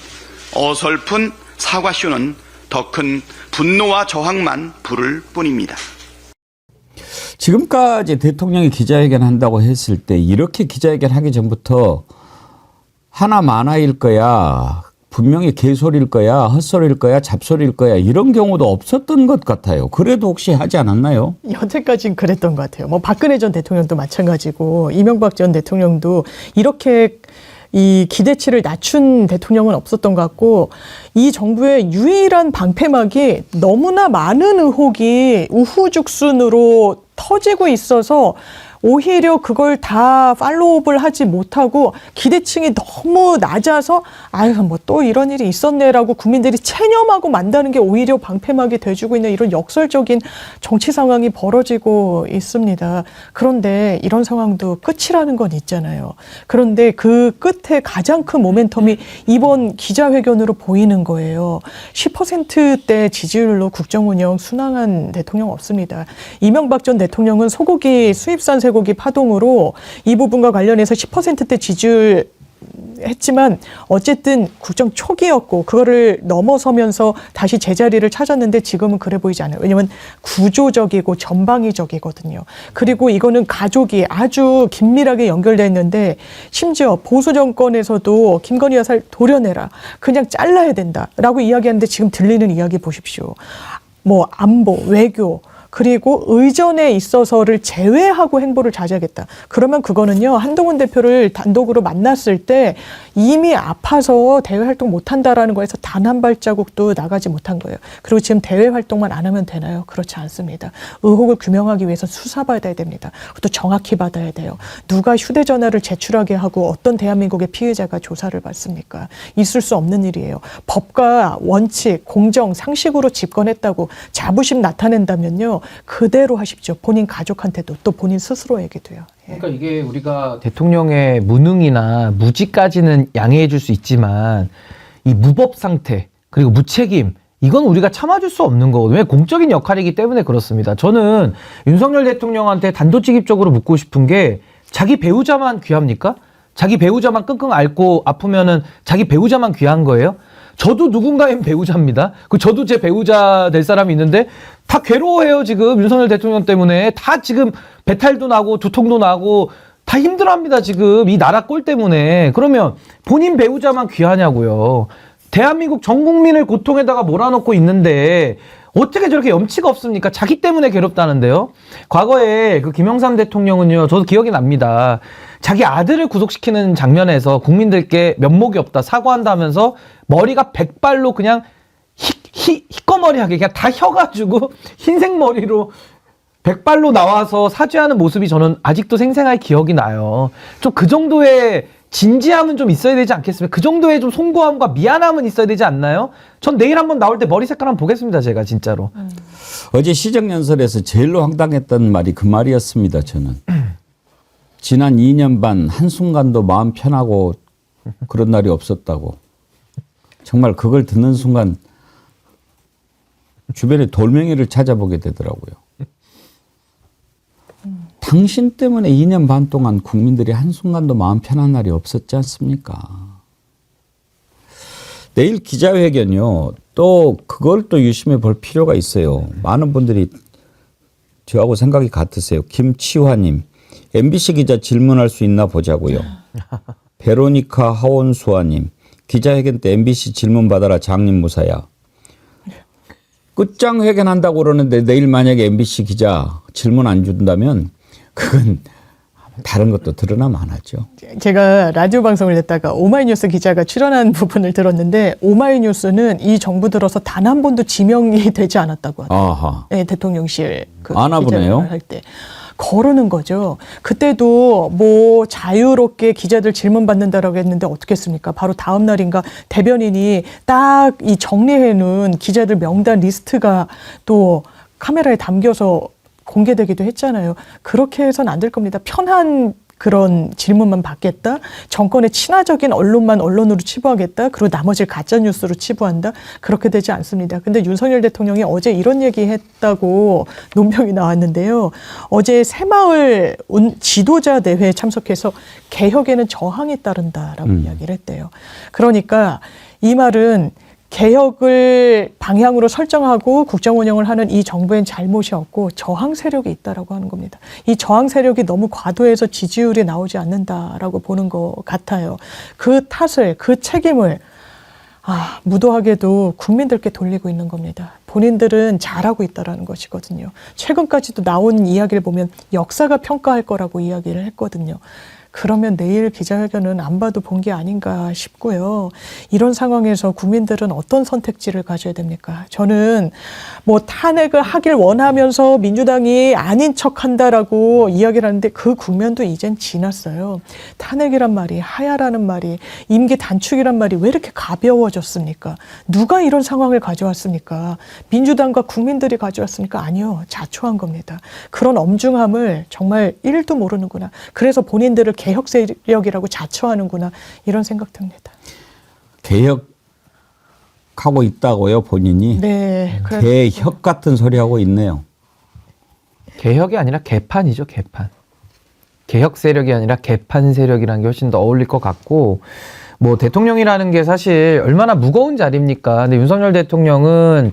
어설픈 사과쇼는 더 큰 분노와 저항만 부를 뿐입니다. 지금까지 대통령이 기자회견 한다고 했을 때 이렇게 기자회견 하기 전부터 하나 만화일 거야, 분명히 개소리일 거야, 헛소리일 거야, 잡소리일 거야 이런 경우도 없었던 것 같아요. 그래도 혹시 하지 않았나요? 여태까지는 그랬던 것 같아요. 뭐 박근혜 전 대통령도 마찬가지고 이명박 전 대통령도 이렇게 이 기대치를 낮춘 대통령은 없었던 것 같고 이 정부의 유일한 방패막이 너무나 많은 의혹이 우후죽순으로 터지고 있어서 오히려 그걸 다 팔로우업을 하지 못하고 기대층이 너무 낮아서 아유 뭐 또 이런 일이 있었네라고 국민들이 체념하고 만다는 게 오히려 방패막이 돼주고 있는 이런 역설적인 정치 상황이 벌어지고 있습니다. 그런데 이런 상황도 끝이라는 건 있잖아요. 그런데 그 끝에 가장 큰 모멘텀이 이번 기자회견으로 보이는 거예요. 10%대 지지율로 국정운영 순항한 대통령 없습니다. 이명박 전 대통령은 소고기 수입산 쇠고기 파동으로 이 부분과 관련해서 10%대 지지율 했지만 어쨌든 국정 초기였고 그거를 넘어서면서 다시 제자리를 찾았는데 지금은 그래 보이지 않아요. 왜냐하면 구조적이고 전방위적이거든요. 그리고 이거는 가족이 아주 긴밀하게 연결되어 있는데 심지어 보수 정권에서도 김건희 여사를 도려내라. 그냥 잘라야 된다라고 이야기하는데 지금 들리는 이야기 보십시오. 뭐 안보, 외교 그리고 의전에 있어서를 제외하고 행보를 자제하겠다. 그러면 그거는요. 한동훈 대표를 단독으로 만났을 때 이미 아파서 대외 활동 못한다라는 거에서 단 한 발자국도 나가지 못한 거예요. 그리고 지금 대외 활동만 안 하면 되나요? 그렇지 않습니다. 의혹을 규명하기 위해서 수사받아야 됩니다. 그것도 정확히 받아야 돼요. 누가 휴대전화를 제출하게 하고 어떤 대한민국의 피해자가 조사를 받습니까? 있을 수 없는 일이에요. 법과 원칙, 공정, 상식으로 집권했다고 자부심 나타낸다면요. 그대로 하십시오. 본인 가족한테도 또 본인 스스로에게도요. 예. 그러니까 이게 우리가 대통령의 무능이나 무지까지는 양해해 줄 수 있지만 이 무법 상태 그리고 무책임 이건 우리가 참아줄 수 없는 거거든요. 왜 공적인 역할이기 때문에 그렇습니다. 저는 윤석열 대통령한테 단도직입적으로 묻고 싶은 게 자기 배우자만 귀합니까? 자기 배우자만 끙끙 앓고 아프면은 자기 배우자만 귀한 거예요? 저도 누군가의 배우자입니다. 저도 제 배우자 될 사람이 있는데 다 괴로워해요, 지금. 윤석열 대통령 때문에. 다 지금 배탈도 나고 두통도 나고 다 힘들어합니다, 지금. 이 나라 꼴 때문에. 그러면 본인 배우자만 귀하냐고요. 대한민국 전 국민을 고통에다가 몰아넣고 있는데 어떻게 저렇게 염치가 없습니까? 자기 때문에 괴롭다는데요. 과거에 그 김영삼 대통령은요, 저도 기억이 납니다. 자기 아들을 구속시키는 장면에서 국민들께 면목이 없다 사과한다면서 머리가 백발로 그냥 희꺼머리하게 그냥 다 혀가지고 흰색 머리로 백발로 나와서 사죄하는 모습이 저는 아직도 생생하게 기억이 나요. 좀 그 정도의 진지함은 좀 있어야 되지 않겠습니까? 그 정도의 좀 송구함과 미안함은 있어야 되지 않나요? 전 내일 한번 나올 때 머리 색깔 한번 보겠습니다, 제가 진짜로. 어제 시정연설에서 제일로 황당했던 말이 그 말이었습니다, 저는. 지난 2년 반 한순간도 마음 편하고 그런 날이 없었다고. 정말 그걸 듣는 순간 주변에 돌멩이를 찾아보게 되더라고요. 당신 때문에 2년 반 동안 국민들이 한순간도 마음 편한 날이 없었지 않습니까? 내일 기자회견요. 또 그걸 또 유심히 볼 필요가 있어요. 많은 분들이 저하고 생각이 같으세요. 김치화님. MBC 기자 질문할 수 있나 보자고요. 베로니카 하원수아님. 기자회견 때 MBC 질문 받아라 장님 무사야. 끝장 회견한다고 그러는데 내일 만약에 MBC 기자 질문 안 준다면 그건 다른 것도 드러나면 안 하죠. 제가 라디오 방송을 냈다가 오마이뉴스 기자가 출연한 부분을 들었는데 오마이뉴스는 이 정부 들어서 단 한 번도 지명이 되지 않았다고 하더라고요. 아하. 네, 대통령실 아나 보네요. 할 때. 거르는 거죠. 그때도 뭐 자유롭게 기자들 질문 받는다라고 했는데 어떻게 했습니까? 바로 다음 날인가 대변인이 딱 이 정리해 놓은 기자들 명단 리스트가 또 카메라에 담겨서 공개되기도 했잖아요. 그렇게 해서는 안 될 겁니다. 편한 그런 질문만 받겠다. 정권에 친화적인 언론만 언론으로 치부하겠다. 그리고 나머지를 가짜뉴스로 치부한다. 그렇게 되지 않습니다. 근데 윤석열 대통령이 어제 이런 얘기했다고 논평이 나왔는데요. 어제 새마을 지도자 대회에 참석해서 개혁에는 저항이 따른다라고 이야기를 했대요. 그러니까 이 말은 개혁을 방향으로 설정하고 국정 운영을 하는 이 정부엔 잘못이 없고 저항 세력이 있다라고 하는 겁니다. 이 저항 세력이 너무 과도해서 지지율이 나오지 않는다라고 보는 것 같아요. 그 탓을, 그 책임을 무도하게도 국민들께 돌리고 있는 겁니다. 본인들은 잘하고 있다라는 것이거든요. 최근까지도 나온 이야기를 보면 역사가 평가할 거라고 이야기를 했거든요. 그러면 내일 기자회견은 안 봐도 본 게 아닌가 싶고요. 이런 상황에서 국민들은 어떤 선택지를 가져야 됩니까? 저는 뭐 탄핵을 하길 원하면서 민주당이 아닌 척한다라고 이야기를 하는데 그 국면도 이젠 지났어요. 탄핵이란 말이, 하야라는 말이, 임기 단축이란 말이 왜 이렇게 가벼워졌습니까? 누가 이런 상황을 가져왔습니까? 민주당과 국민들이 가져왔습니까? 아니요. 자초한 겁니다. 그런 엄중함을 정말 1도 모르는구나. 그래서 본인들을 개혁 세력이라고 자처하는구나 이런 생각 듭니다. 개혁하고 있다고요, 본인이? 네. 개혁 같은 소리 하고 있네요. 개혁이 아니라 개판이죠, 개판. 개혁 세력이 아니라 개판 세력이라는 게 훨씬 더 어울릴 것 같고, 뭐 대통령이라는 게 사실 얼마나 무거운 자리입니까? 근데 윤석열 대통령은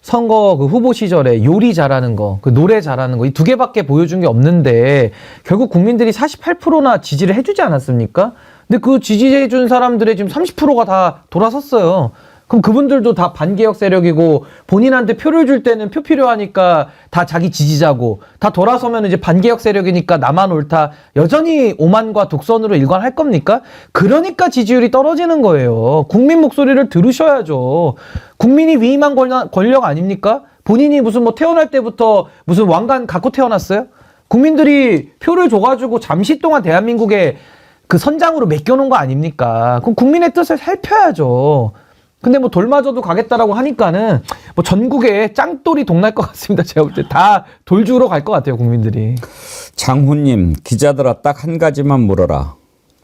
선거 그 후보 시절에 요리 잘하는 거, 그 노래 잘하는 거, 이 두 개밖에 보여준 게 없는데 결국 국민들이 48%나 지지를 해주지 않았습니까? 근데 그 지지해준 사람들의 지금 30%가 다 돌아섰어요. 그럼 그분들도 다 반개혁 세력이고 본인한테 표를 줄 때는 표 필요하니까 다 자기 지지자고 다 돌아서면 이제 반개혁 세력이니까 나만 옳다. 여전히 오만과 독선으로 일관할 겁니까? 그러니까 지지율이 떨어지는 거예요. 국민 목소리를 들으셔야죠. 국민이 위임한 권력 아닙니까? 본인이 무슨 뭐 태어날 때부터 무슨 왕관 갖고 태어났어요? 국민들이 표를 줘가지고 잠시 동안 대한민국에 그 선장으로 맡겨놓은 거 아닙니까? 그럼 국민의 뜻을 살펴야죠. 근데 뭐 돌마저도 가겠다라고 하니까는 뭐 전국에 짱돌이 동날 것 같습니다. 제가 볼 때 다 돌주우러 갈 것 같아요, 국민들이. 장훈님, 기자들아 딱 한 가지만 물어라.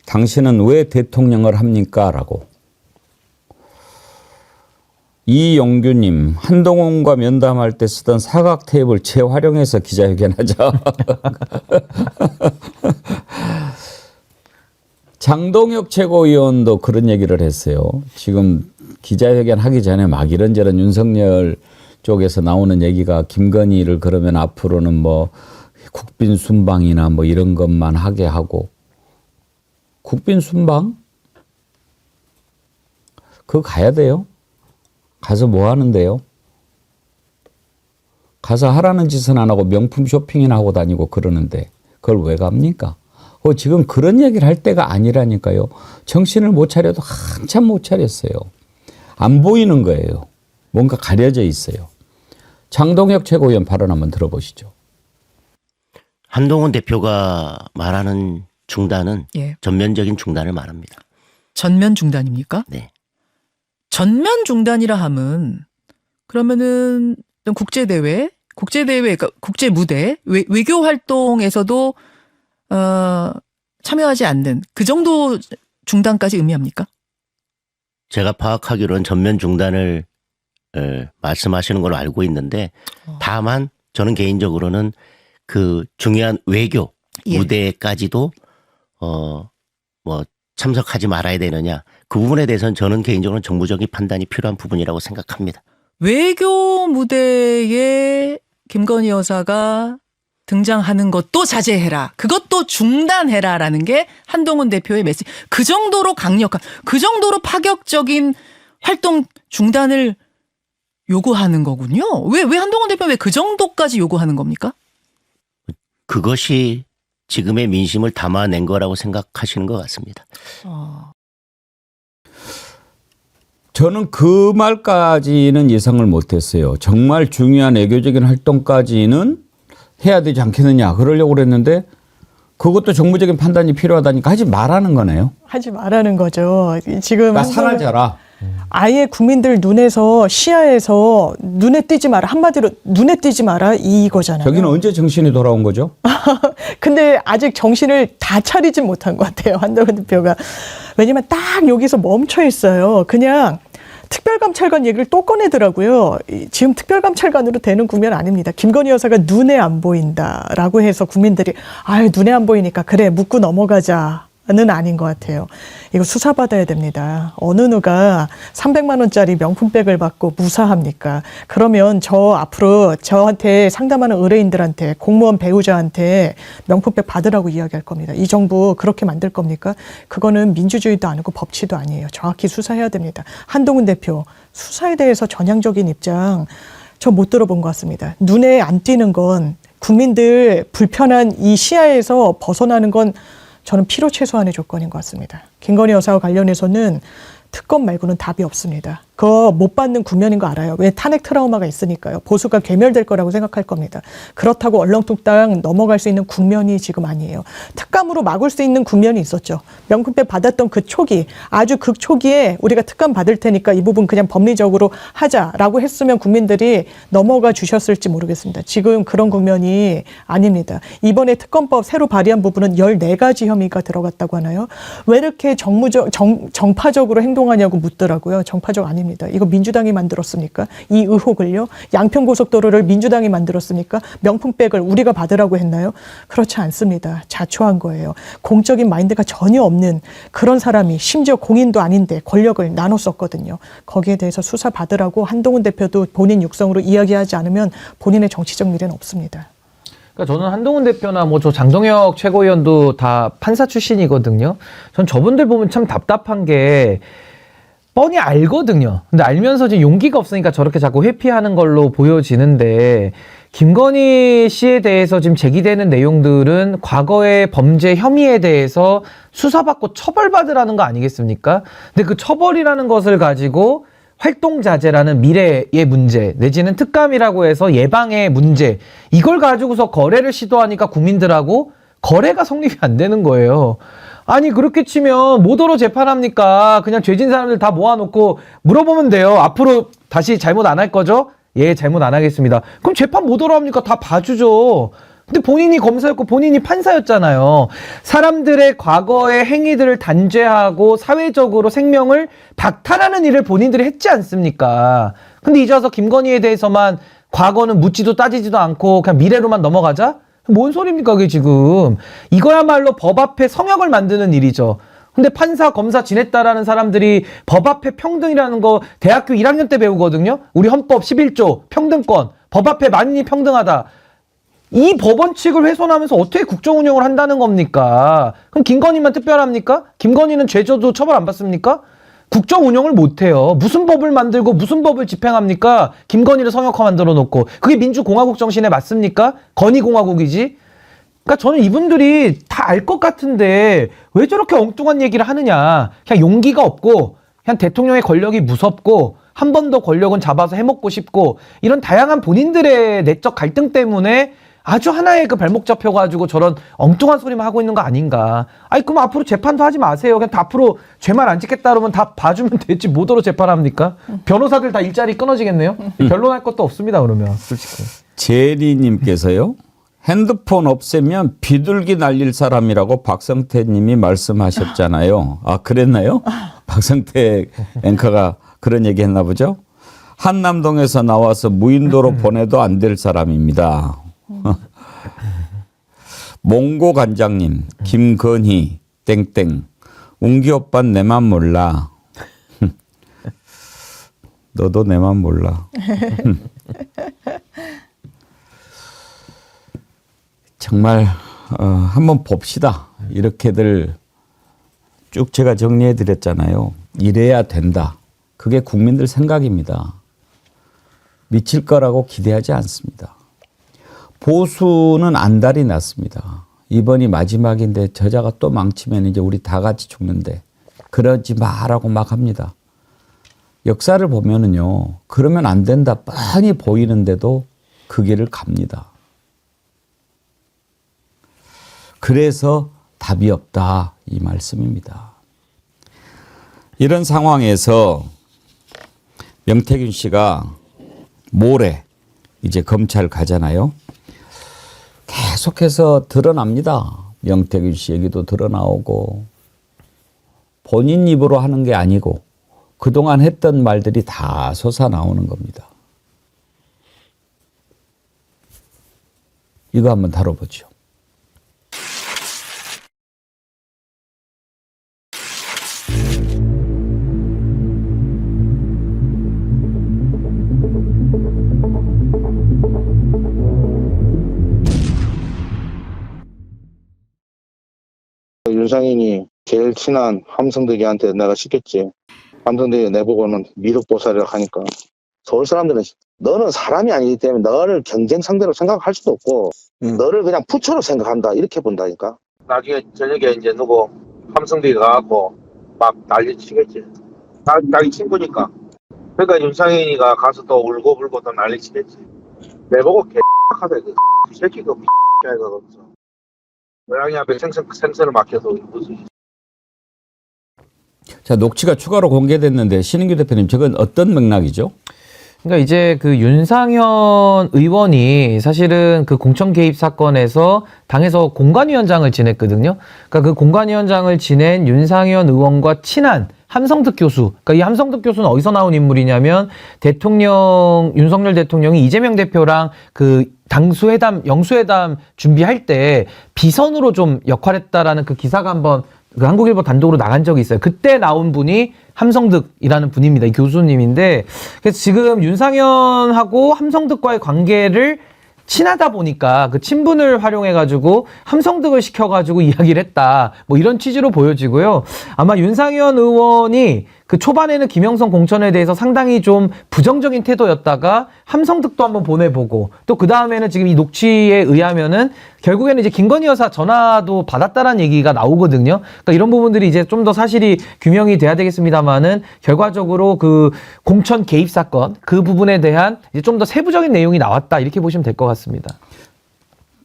당신은 왜 대통령을 합니까? 라고. 이용규님, 한동훈과 면담할 때 쓰던 사각 테이프를 재활용해서 기자회견하자. 장동혁 최고위원도 그런 얘기를 했어요. 지금 기자회견 하기 전에 막 이런저런 윤석열 쪽에서 나오는 얘기가 김건희를 그러면 앞으로는 뭐 국빈 순방이나 뭐 이런 것만 하게 하고. 국빈 순방? 그거 가야 돼요? 가서 뭐 하는데요? 가서 하라는 짓은 안 하고 명품 쇼핑이나 하고 다니고 그러는데 그걸 왜 갑니까? 지금 그런 얘기를 할 때가 아니라니까요. 정신을 못 차려도 한참 못 차렸어요. 안 보이는 거예요. 뭔가 가려져 있어요. 장동혁 최고위원 발언 한번 들어보시죠. 한동훈 대표가 말하는 중단은 예. 전면적인 중단을 말합니다. 전면 중단입니까? 네. 전면 중단이라 함은 그러면은 국제대회, 그러니까 국제무대, 외교 활동에서도 참여하지 않는 그 정도 중단까지 의미합니까? 제가 파악하기로는 전면 중단을 말씀하시는 걸로 알고 있는데 다만 저는 개인적으로는 그 중요한 외교 예. 무대까지도 뭐 참석하지 말아야 되느냐 그 부분에 대해서는 저는 개인적으로 정부적인 판단이 필요한 부분이라고 생각합니다. 외교 무대에 김건희 여사가 등장하는 것도 자제해라. 그것도 중단해라라는 게 한동훈 대표의 메시지. 그 정도로 강력한, 그 정도로 파격적인 활동 중단을 요구하는 거군요. 왜 한동훈 대표 왜 그 정도까지 요구하는 겁니까? 그것이 지금의 민심을 담아낸 거라고 생각하시는 것 같습니다. 저는 그 말까지는 예상을 못했어요. 정말 중요한 외교적인 활동까지는 해야 되지 않겠느냐 그러려고 그랬는데 그것도 정무적인 판단이 필요하다니까 하지 말라는 거네요. 하지 말라는 거죠. 지금 그러니까 사라져라. 아예 국민들 눈에서 시야에서 눈에 띄지 마라. 한마디로 눈에 띄지 마라 이거잖아요. 저기는 언제 정신이 돌아온 거죠? 근데 아직 정신을 다 차리진 못한 것 같아요. 한동훈 대표가. 왜냐면 딱 여기서 멈춰 있어요. 그냥 특별감찰관 얘기를 또 꺼내더라고요. 지금 특별감찰관으로 되는 국면 아닙니다. 김건희 여사가 눈에 안 보인다라고 해서 국민들이 아유 눈에 안 보이니까 그래 묻고 넘어가자. 는 아닌 것 같아요. 이거 수사받아야 됩니다. 어느 누가 300만 원짜리 명품백을 받고 무사합니까? 그러면 저 앞으로 저한테 상담하는 의뢰인들한테 공무원 배우자한테 명품백 받으라고 이야기할 겁니다. 이 정부 그렇게 만들 겁니까? 그거는 민주주의도 아니고 법치도 아니에요. 정확히 수사해야 됩니다. 한동훈 대표 수사에 대해서 전향적인 입장 저 못 들어본 것 같습니다. 눈에 안 띄는 건 국민들 불편한 이 시야에서 벗어나는 건 저는 필요 최소한의 조건인 것 같습니다. 김건희 여사와 관련해서는 특검 말고는 답이 없습니다. 그거 못 받는 국면인 거 알아요. 왜 탄핵 트라우마가 있으니까요. 보수가 괴멸될 거라고 생각할 겁니다. 그렇다고 얼렁뚱땅 넘어갈 수 있는 국면이 지금 아니에요. 특감으로 막을 수 있는 국면이 있었죠. 명품백 받았던 그 초기, 아주 극초기에 우리가 특감 받을 테니까 이 부분 그냥 법리적으로 하자라고 했으면 국민들이 넘어가 주셨을지 모르겠습니다. 지금 그런 국면이 아닙니다. 이번에 특검법 새로 발의한 부분은 14가지 혐의가 들어갔다고 하나요? 왜 이렇게 정파적으로 행동하냐고 묻더라고요. 정파적 아닙니다. 이거 민주당이 만들었습니까? 이 의혹을요? 양평고속도로를 민주당이 만들었습니까? 명품백을 우리가 받으라고 했나요? 그렇지 않습니다. 자초한 거예요. 공적인 마인드가 전혀 없는 그런 사람이 심지어 공인도 아닌데 권력을 나눴었거든요. 거기에 대해서 수사 받으라고 한동훈 대표도 본인 육성으로 이야기하지 않으면 본인의 정치적 미래는 없습니다. 그러니까 저는 한동훈 대표나 뭐 저 장동혁 최고위원도 다 판사 출신이거든요. 전 저분들 보면 참 답답한 게 뻔히 알거든요. 근데 알면서 지금 용기가 없으니까 저렇게 자꾸 회피하는 걸로 보여지는데 김건희 씨에 대해서 지금 제기되는 내용들은 과거의 범죄 혐의에 대해서 수사받고 처벌받으라는 거 아니겠습니까? 근데 그 처벌이라는 것을 가지고 활동자재라는 미래의 문제 내지는 특감이라고 해서 예방의 문제 이걸 가지고서 거래를 시도하니까 국민들하고 거래가 성립이 안 되는 거예요. 아니 그렇게 치면 뭐더러 재판합니까? 그냥 죄진 사람들 다 모아놓고 물어보면 돼요. 앞으로 다시 잘못 안 할 거죠? 예, 잘못 안 하겠습니다. 그럼 재판 뭐더러 합니까? 다 봐주죠. 근데 본인이 검사였고 본인이 판사였잖아요. 사람들의 과거의 행위들을 단죄하고 사회적으로 생명을 박탈하는 일을 본인들이 했지 않습니까? 근데 이제 와서 김건희에 대해서만 과거는 묻지도 따지지도 않고 그냥 미래로만 넘어가자? 뭔 소리입니까 그게 지금. 이거야말로 법 앞에 성역을 만드는 일이죠. 근데 판사, 검사 지냈다라는 사람들이 법 앞에 평등이라는 거 대학교 1학년 때 배우거든요. 우리 헌법 11조 평등권, 법 앞에 만인이 평등하다. 이 법원칙을 훼손하면서 어떻게 국정 운영을 한다는 겁니까? 그럼 김건희만 특별합니까? 김건희는 죄져도 처벌 안 받습니까? 국정 운영을 못해요. 무슨 법을 만들고 무슨 법을 집행합니까? 김건희를 성역화 만들어 놓고. 그게 민주공화국 정신에 맞습니까? 건의공화국이지. 그러니까 저는 이분들이 다 알 것 같은데 왜 저렇게 엉뚱한 얘기를 하느냐. 그냥 용기가 없고 그냥 대통령의 권력이 무섭고 한 번 더 권력은 잡아서 해먹고 싶고 이런 다양한 본인들의 내적 갈등 때문에 아주 하나의 그 발목 잡혀가지고 저런 엉뚱한 소리만 하고 있는 거 아닌가. 아니 그럼 앞으로 재판도 하지 마세요. 그냥 다 앞으로 죄만 안 짓겠다 그러면 다 봐주면 되지. 뭐더러 재판합니까? 변호사들 다 일자리 끊어지겠네요. 변론할 것도 없습니다 그러면 솔직히. 제리님께서요. 핸드폰 없애면 비둘기 날릴 사람이라고 박성태 님이 말씀하셨잖아요. 아 그랬나요? 박성태 앵커가 그런 얘기 했나 보죠. 한남동에서 나와서 무인도로 보내도 안 될 사람입니다. 몽고 관장님, 김건희, 땡땡, 웅기 오빤 내 맘 몰라. 너도 내 맘 몰라. 정말 한번 봅시다. 이렇게들 쭉 제가 정리해 드렸잖아요. 이래야 된다. 그게 국민들 생각입니다. 미칠 거라고 기대하지 않습니다. 보수는 안달이 났습니다. 이번이 마지막인데 저자가 또 망치면 이제 우리 다 같이 죽는데 그러지 마라고 막 합니다. 역사를 보면은요. 그러면 안 된다 뻔히 보이는데도 그 길을 갑니다. 그래서 답이 없다 이 말씀입니다. 이런 상황에서 명태균 씨가 모레 이제 검찰 가잖아요. 계속해서 드러납니다. 명태균 씨 얘기도 드러나오고 본인 입으로 하는 게 아니고 그동안 했던 말들이 다 솟아나오는 겁니다. 이거 한번 다뤄보죠. 윤상인이 제일 친한 함성득이한테 내가 시켰지. 함성득이 내보고는 미륵보살이라고 하니까 서울 사람들은 너는 사람이 아니기 때문에 너를 경쟁 상대로 생각할 수도 없고 너를 그냥 부처로 생각한다 이렇게 본다니까. 나중에 저녁에 이제 누구 함성득이가 가갖고 막 난리 치겠지. 자기 친구니까. 그러니까 윤상인이가 가서 또 울고 불고 또 난리 치겠지. 내보고 개X하다 그 새끼 그 X가 없어. 고양이 앞에 생선을 맡겨서 무슨. 자, 녹취가 추가로 공개됐는데 신인규 대표님 저건 어떤 맥락이죠? 그러니까 이제 그 윤상현 의원이 사실은 그 공천 개입 사건에서 당에서 공관위원장을 지냈거든요. 그러니까 그 공관위원장을 지낸 윤상현 의원과 친한 함성득 교수. 그러니까 이 함성득 교수는 어디서 나온 인물이냐면 윤석열 대통령이 이재명 대표랑 그 영수회담 준비할 때 비선으로 좀 역할했다라는 그 기사가 한번 그 한국일보 단독으로 나간 적이 있어요. 그때 나온 분이 함성득이라는 분입니다. 이 교수님인데, 그래서 지금 윤상현하고 함성득과의 관계를 친하다 보니까 그 친분을 활용해가지고 함성득을 시켜가지고 이야기를 했다. 뭐 이런 취지로 보여지고요. 아마 윤상현 의원이 그 초반에는 김영선 공천에 대해서 상당히 좀 부정적인 태도였다가 함성득도 한번 보내보고 또 그 다음에는 지금 이 녹취에 의하면은 결국에는 이제 김건희 여사 전화도 받았다라는 얘기가 나오거든요. 그러니까 이런 부분들이 이제 좀 더 사실이 규명이 돼야 되겠습니다만은 결과적으로 그 공천 개입 사건 그 부분에 대한 이제 좀 더 세부적인 내용이 나왔다 이렇게 보시면 될 것 같습니다.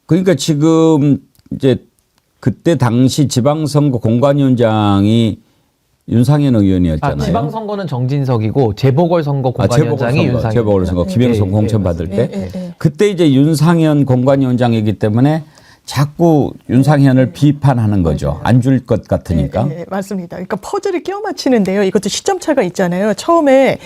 그러니까 지금 이제 그때 당시 지방선거 공관위원장이 윤상현 의원이었잖아요. 지방선거는 정진석이고 재보궐선거 공관위원장이 윤상현. 재보궐선거 김영선 공천 받을 때 예. 그때 이제 윤상현 공관위원장이기 때문에 자꾸 윤상현을 비판하는 거죠. 안 줄 것 같으니까. 네, 맞습니다. 그러니까 퍼즐을 끼워 맞히는데요. 이것도 시점차가 있잖아요. 처음에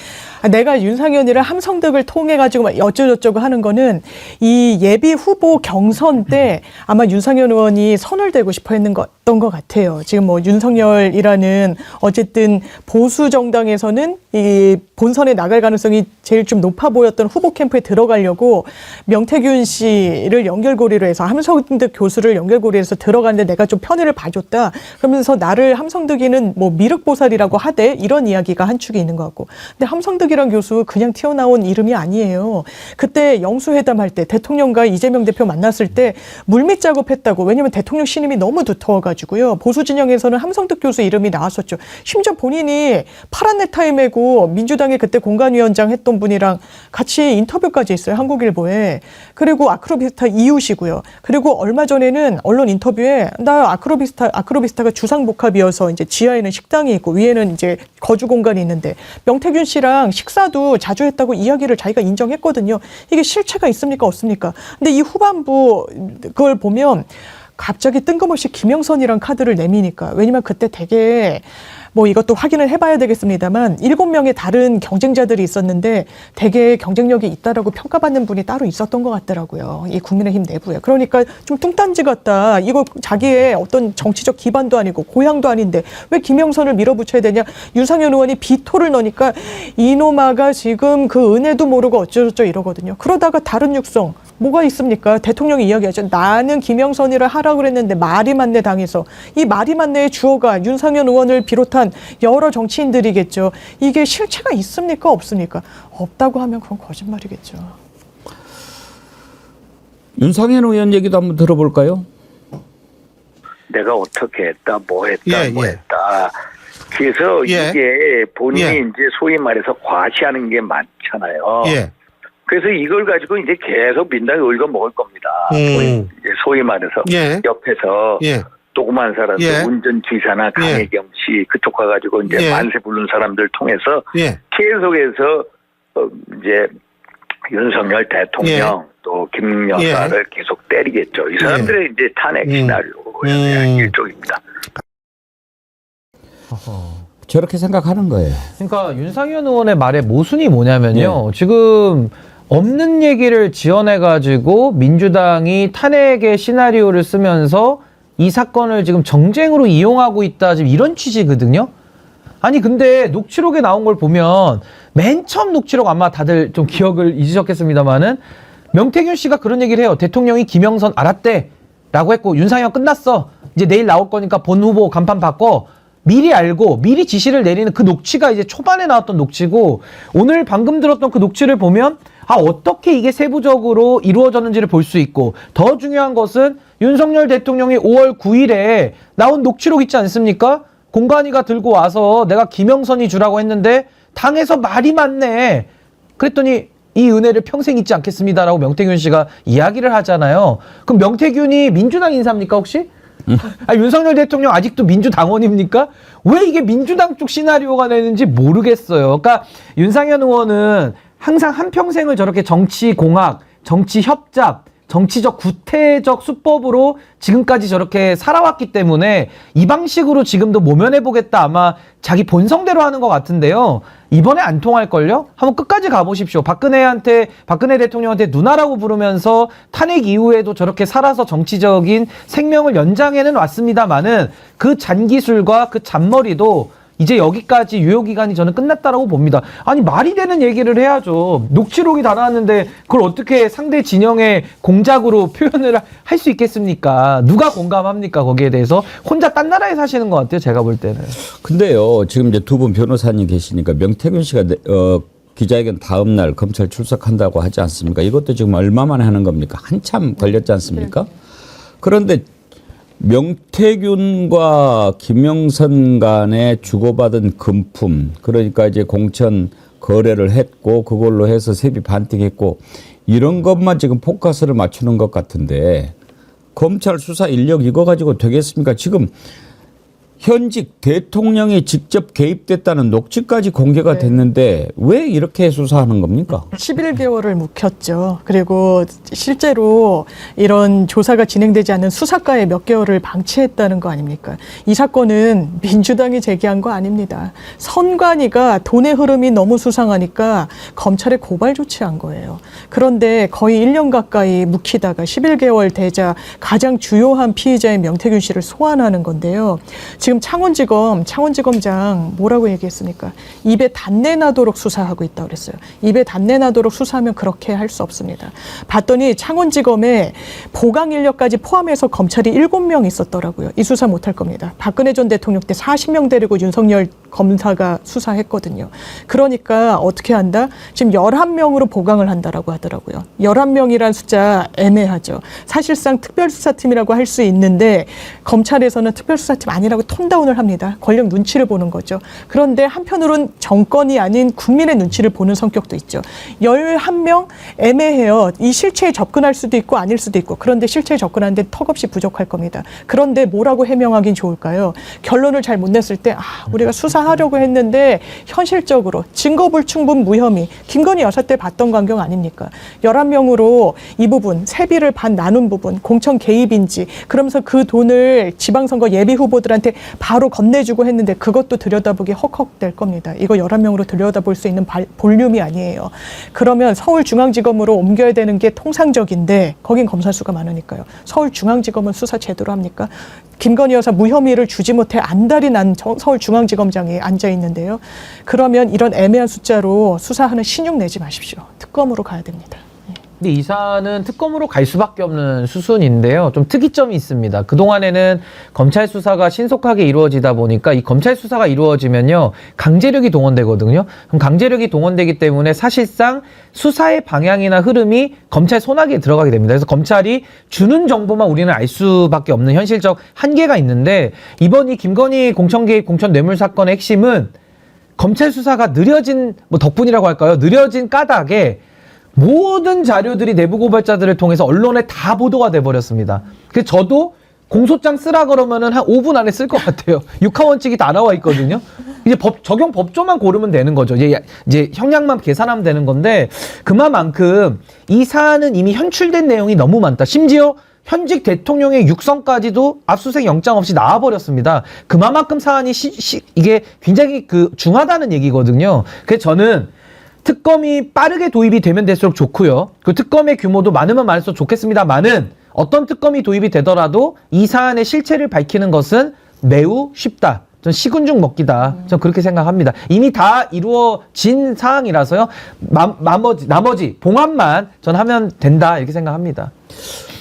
내가 윤상현이를 함성득을 통해 가지고 어쩌고저쩌고 하는 거는 이 예비 후보 경선 때 아마 윤상현 의원이 선을 대고 싶어 했던 것 같아요. 지금 뭐 윤석열이라는 어쨌든 보수 정당에서는 이 본선에 나갈 가능성이 제일 좀 높아 보였던 후보 캠프에 들어가려고 명태균 씨를 연결고리로 해서 함성득 교수를 연결고리로 해서 들어가는데 내가 좀 편의를 봐줬다. 그러면서 나를 함성득이는 뭐 미륵보살이라고 하대 이런 이야기가 한 축이 있는 것 같고. 근데 함성득이란 교수 그냥 튀어나온 이름이 아니에요. 그때 영수회담 할 때 대통령과 이재명 대표 만났을 때 물밑 작업했다고. 왜냐하면 대통령 신임이 너무 두터워가지고요. 보수 진영에서는 함성득 교수 이름이 나왔었죠. 심지어 본인이 파란 넥타이 메고 민주당의 그때 공관위원장 했던 분이랑 같이 인터뷰까지 했어요. 한국일보에. 그리고 아크로비스타 이웃이고요. 그리고 얼마 전에는 언론 인터뷰에 나 아크로비스타가 주상복합이어서 이제 지하에는 식당이 있고 위에는 이제 거주 공간이 있는데 명태균 씨랑 식사도 자주 했다고 이야기를 자기가 인정했거든요. 이게 실체가 있습니까? 없습니까? 근데 이 후반부 그걸 보면 갑자기 뜬금없이 김영선이란 카드를 내미니까. 왜냐면 그때 되게 뭐 이것도 확인을 해봐야 되겠습니다만 7명의 다른 경쟁자들이 있었는데 되게 경쟁력이 있다라고 평가받는 분이 따로 있었던 것 같더라고요. 이 국민의힘 내부에. 그러니까 좀 뚱딴지 같다. 이거 자기의 어떤 정치적 기반도 아니고 고향도 아닌데 왜 김영선을 밀어붙여야 되냐. 윤상현 의원이 비토를 넣으니까 이놈아가 지금 그 은혜도 모르고 어쩌고저쩌고 이러거든요. 그러다가 다른 육성. 뭐가 있습니까? 대통령이 이야기하죠. 나는 김영선이를 하라고 그랬는데 말이 맞네 당에서. 이 말이 맞네의 주어가 윤상현 의원을 비롯한 여러 정치인들이겠죠. 이게 실체가 있습니까? 없습니까? 없다고 하면 그건 거짓말이겠죠. 윤상현 의원 얘기도 한번 들어볼까요? 내가 어떻게 했다, 뭐 했다, 뭐 했다. 그래서 이게 본인이 이제 소위 말해서 과시하는 게 많잖아요. 그래서 이걸 가지고 이제 계속 민당이 울고 먹을 겁니다. 소위 말해서 옆에서 조그만 사람들, 운전기사나 강혜경 씨 그쪽 가가지고 이제 만세 부른 사람들 통해서 계속해서 이제 윤석열 대통령 또 김 여사를 계속 때리겠죠. 이 사람들의 이제 탄핵 시나리오에 대한 일종입니다. 저렇게 생각하는 거예요. 그러니까 윤상현 의원의 말의 모순이 뭐냐면요. 지금 없는 얘기를 지어내가지고 민주당이 탄핵의 시나리오를 쓰면서 이 사건을 지금 정쟁으로 이용하고 있다. 지금 이런 취지거든요. 아니 근데 녹취록에 나온 걸 보면 맨 처음 녹취록 아마 다들 좀 기억을 잊으셨겠습니다마는 명태균 씨가 그런 얘기를 해요. 대통령이 김영선 알았대 라고 했고 윤상현 끝났어. 이제 내일 나올 거니까 본 후보 간판 바꿔. 미리 알고 미리 지시를 내리는 그 녹취가 이제 초반에 나왔던 녹취고 오늘 방금 들었던 그 녹취를 보면 어떻게 이게 세부적으로 이루어졌는지를 볼 수 있고 더 중요한 것은 윤석열 대통령이 5월 9일에 나온 녹취록 있지 않습니까? 공관위가 들고 와서 내가 김영선이 주라고 했는데 당에서 말이 많네. 그랬더니 이 은혜를 평생 잊지 않겠습니다라고 명태균 씨가 이야기를 하잖아요. 그럼 명태균이 민주당 인사입니까 혹시? 윤석열 대통령 아직도 민주당원입니까? 왜 이게 민주당 쪽 시나리오가 되는지 모르겠어요. 그러니까 윤상현 의원은 항상 한평생을 저렇게 정치 공학, 정치 협잡, 정치적 구태적 수법으로 지금까지 저렇게 살아왔기 때문에 이 방식으로 지금도 모면해보겠다 아마 자기 본성대로 하는 것 같은데요. 이번에 안 통할걸요? 한번 끝까지 가보십시오. 박근혜 대통령한테 누나라고 부르면서 탄핵 이후에도 저렇게 살아서 정치적인 생명을 연장해는 왔습니다만은 그 잔기술과 그 잔머리도 이제 여기까지 유효기간이 저는 끝났다라고 봅니다. 아니 말이 되는 얘기를 해야죠. 녹취록이 다 나왔는데 그걸 어떻게 상대 진영의 공작으로 표현을 할 수 있겠습니까? 누가 공감합니까? 거기에 대해서 혼자 딴 나라에 사시는 것 같아요. 제가 볼 때는. 근데요. 지금 이제 두 분 변호사님 계시니까 명태균 씨가 기자회견 다음 날 검찰 출석한다고 하지 않습니까? 이것도 지금 얼마 만에 하는 겁니까? 한참 걸렸지 않습니까? 그런데 명태균과 김영선 간에 주고받은 금품, 그러니까 이제 공천 거래를 했고 그걸로 해서 세비 반띵했고 이런 것만 지금 포커스를 맞추는 것 같은데 검찰 수사 인력 이거 가지고 되겠습니까? 지금 현직 대통령이 직접 개입됐다는 녹취까지 공개가 됐는데 왜 이렇게 수사하는 겁니까? 11개월을 묵혔죠. 그리고 실제로 이런 조사가 진행되지 않는 수사과에 몇 개월을 방치했다는 거 아닙니까? 이 사건은 민주당이 제기한 거 아닙니다. 선관위가 돈의 흐름이 너무 수상하니까 검찰에 고발 조치한 거예요. 그런데 거의 1년 가까이 묵히다가 11개월 되자 가장 주요한 피의자인 명태균 씨를 소환하는 건데요. 지금 창원지검장 뭐라고 얘기했습니까? 입에 단내 나도록 수사하고 있다고 그랬어요. 입에 단내 나도록 수사하면 그렇게 할 수 없습니다. 봤더니 창원지검에 보강 인력까지 포함해서 검찰이 7명 있었더라고요. 이 수사 못할 겁니다. 박근혜 전 대통령 때 40명 데리고 윤석열 검사가 수사했거든요. 그러니까 어떻게 한다? 지금 11명으로 보강을 한다라고 하더라고요. 11명이란 숫자 애매하죠. 사실상 특별수사팀이라고 할 수 있는데 검찰에서는 특별수사팀 아니라고 톤다운을 합니다. 권력 눈치를 보는 거죠. 그런데 한편으로는 정권이 아닌 국민의 눈치를 보는 성격도 있죠. 11명 애매해요. 이 실체에 접근할 수도 있고 아닐 수도 있고 그런데 실체에 접근하는데 턱없이 부족할 겁니다. 그런데 뭐라고 해명하긴 좋을까요? 결론을 잘 못 냈을 때 우리가 수사하려고 했는데 현실적으로 증거불충분 무혐의 김건희 여사 때 봤던 광경 아닙니까? 11명으로 이 부분 세비를 반 나눈 부분 공천 개입인지 그러면서 그 돈을 지방선거 예비 후보들한테 바로 건네주고 했는데 그것도 들여다보기 헉헉될 겁니다. 이거 11명으로 들여다볼 수 있는 볼륨이 아니에요. 그러면 서울중앙지검으로 옮겨야 되는 게 통상적인데 거긴 검사 수가 많으니까요. 서울중앙지검은 수사 제대로 합니까? 김건희 여사 무혐의를 주지 못해 안달이 난 서울중앙지검장이 앉아 있는데요. 그러면 이런 애매한 숫자로 수사하는 신용 내지 마십시오. 특검으로 가야 됩니다. 근데 이 사안은 특검으로 갈 수밖에 없는 수순인데요. 좀 특이점이 있습니다. 그동안에는 검찰 수사가 신속하게 이루어지다 보니까 이 검찰 수사가 이루어지면요. 강제력이 동원되거든요. 그럼 강제력이 동원되기 때문에 사실상 수사의 방향이나 흐름이 검찰 손아귀에 들어가게 됩니다. 그래서 검찰이 주는 정보만 우리는 알 수밖에 없는 현실적 한계가 있는데 이번 이 김건희 공천 개입 공천 뇌물 사건의 핵심은 검찰 수사가 느려진 덕분이라고 할까요? 느려진 까닭에 모든 자료들이 내부 고발자들을 통해서 언론에 다 보도가 돼버렸습니다. 그래서 저도 공소장 쓰라 그러면은 한 5분 안에 쓸 것 같아요. 육하원칙이 다 나와 있거든요. 이제 적용 법조만 고르면 되는 거죠. 이제 형량만 계산하면 되는 건데 그만큼 이 사안은 이미 현출된 내용이 너무 많다. 심지어 현직 대통령의 육성까지도 압수수색 영장 없이 나와버렸습니다. 그만큼 사안이 이게 굉장히 중하다는 얘기거든요. 그래서 저는 특검이 빠르게 도입이 되면 될수록 좋고요. 그 특검의 규모도 많으면 많을수록 좋겠습니다만은 어떤 특검이 도입이 되더라도 이 사안의 실체를 밝히는 것은 매우 쉽다. 전 시군죽 먹기다. 전 그렇게 생각합니다. 이미 다 이루어진 사항이라서요. 나머지 봉합만 전 하면 된다 이렇게 생각합니다.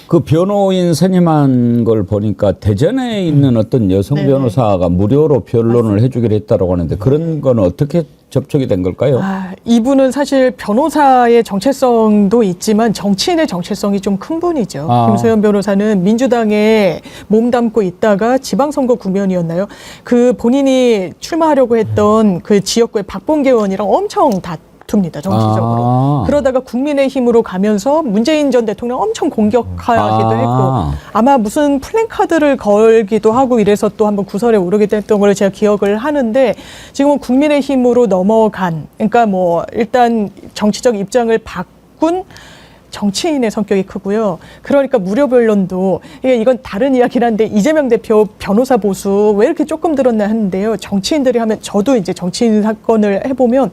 그 변호인 선임한 걸 보니까 대전에 있는 어떤 여성 네네. 변호사가 무료로 변론을 해주기로 했다고 하는데 그런 건 어떻게 접촉이 된 걸까요? 이분은 사실 변호사의 정체성도 있지만 정치인의 정체성이 좀 큰 분이죠. 김소연 변호사는 민주당에 몸담고 있다가 지방선거 국면이었나요? 그 본인이 출마하려고 했던 그 지역구의 박봉계 의원이랑 엄청 다툽니다, 정치적으로. 그러다가 국민의힘으로 가면서 문재인 전 대통령 엄청 공격하기도 했고 아마 무슨 플랜카드를 걸기도 하고 이래서 또 한번 구설에 오르게 됐던 걸 제가 기억을 하는데 지금은 국민의힘으로 넘어간, 그러니까 뭐 일단 정치적 입장을 바꾼 정치인의 성격이 크고요. 그러니까 무료 변론도 이건 다른 이야기긴 한데 이재명 대표 변호사 보수 왜 이렇게 조금 들었나 하는데요. 정치인들이 하면 저도 이제 정치인 사건을 해보면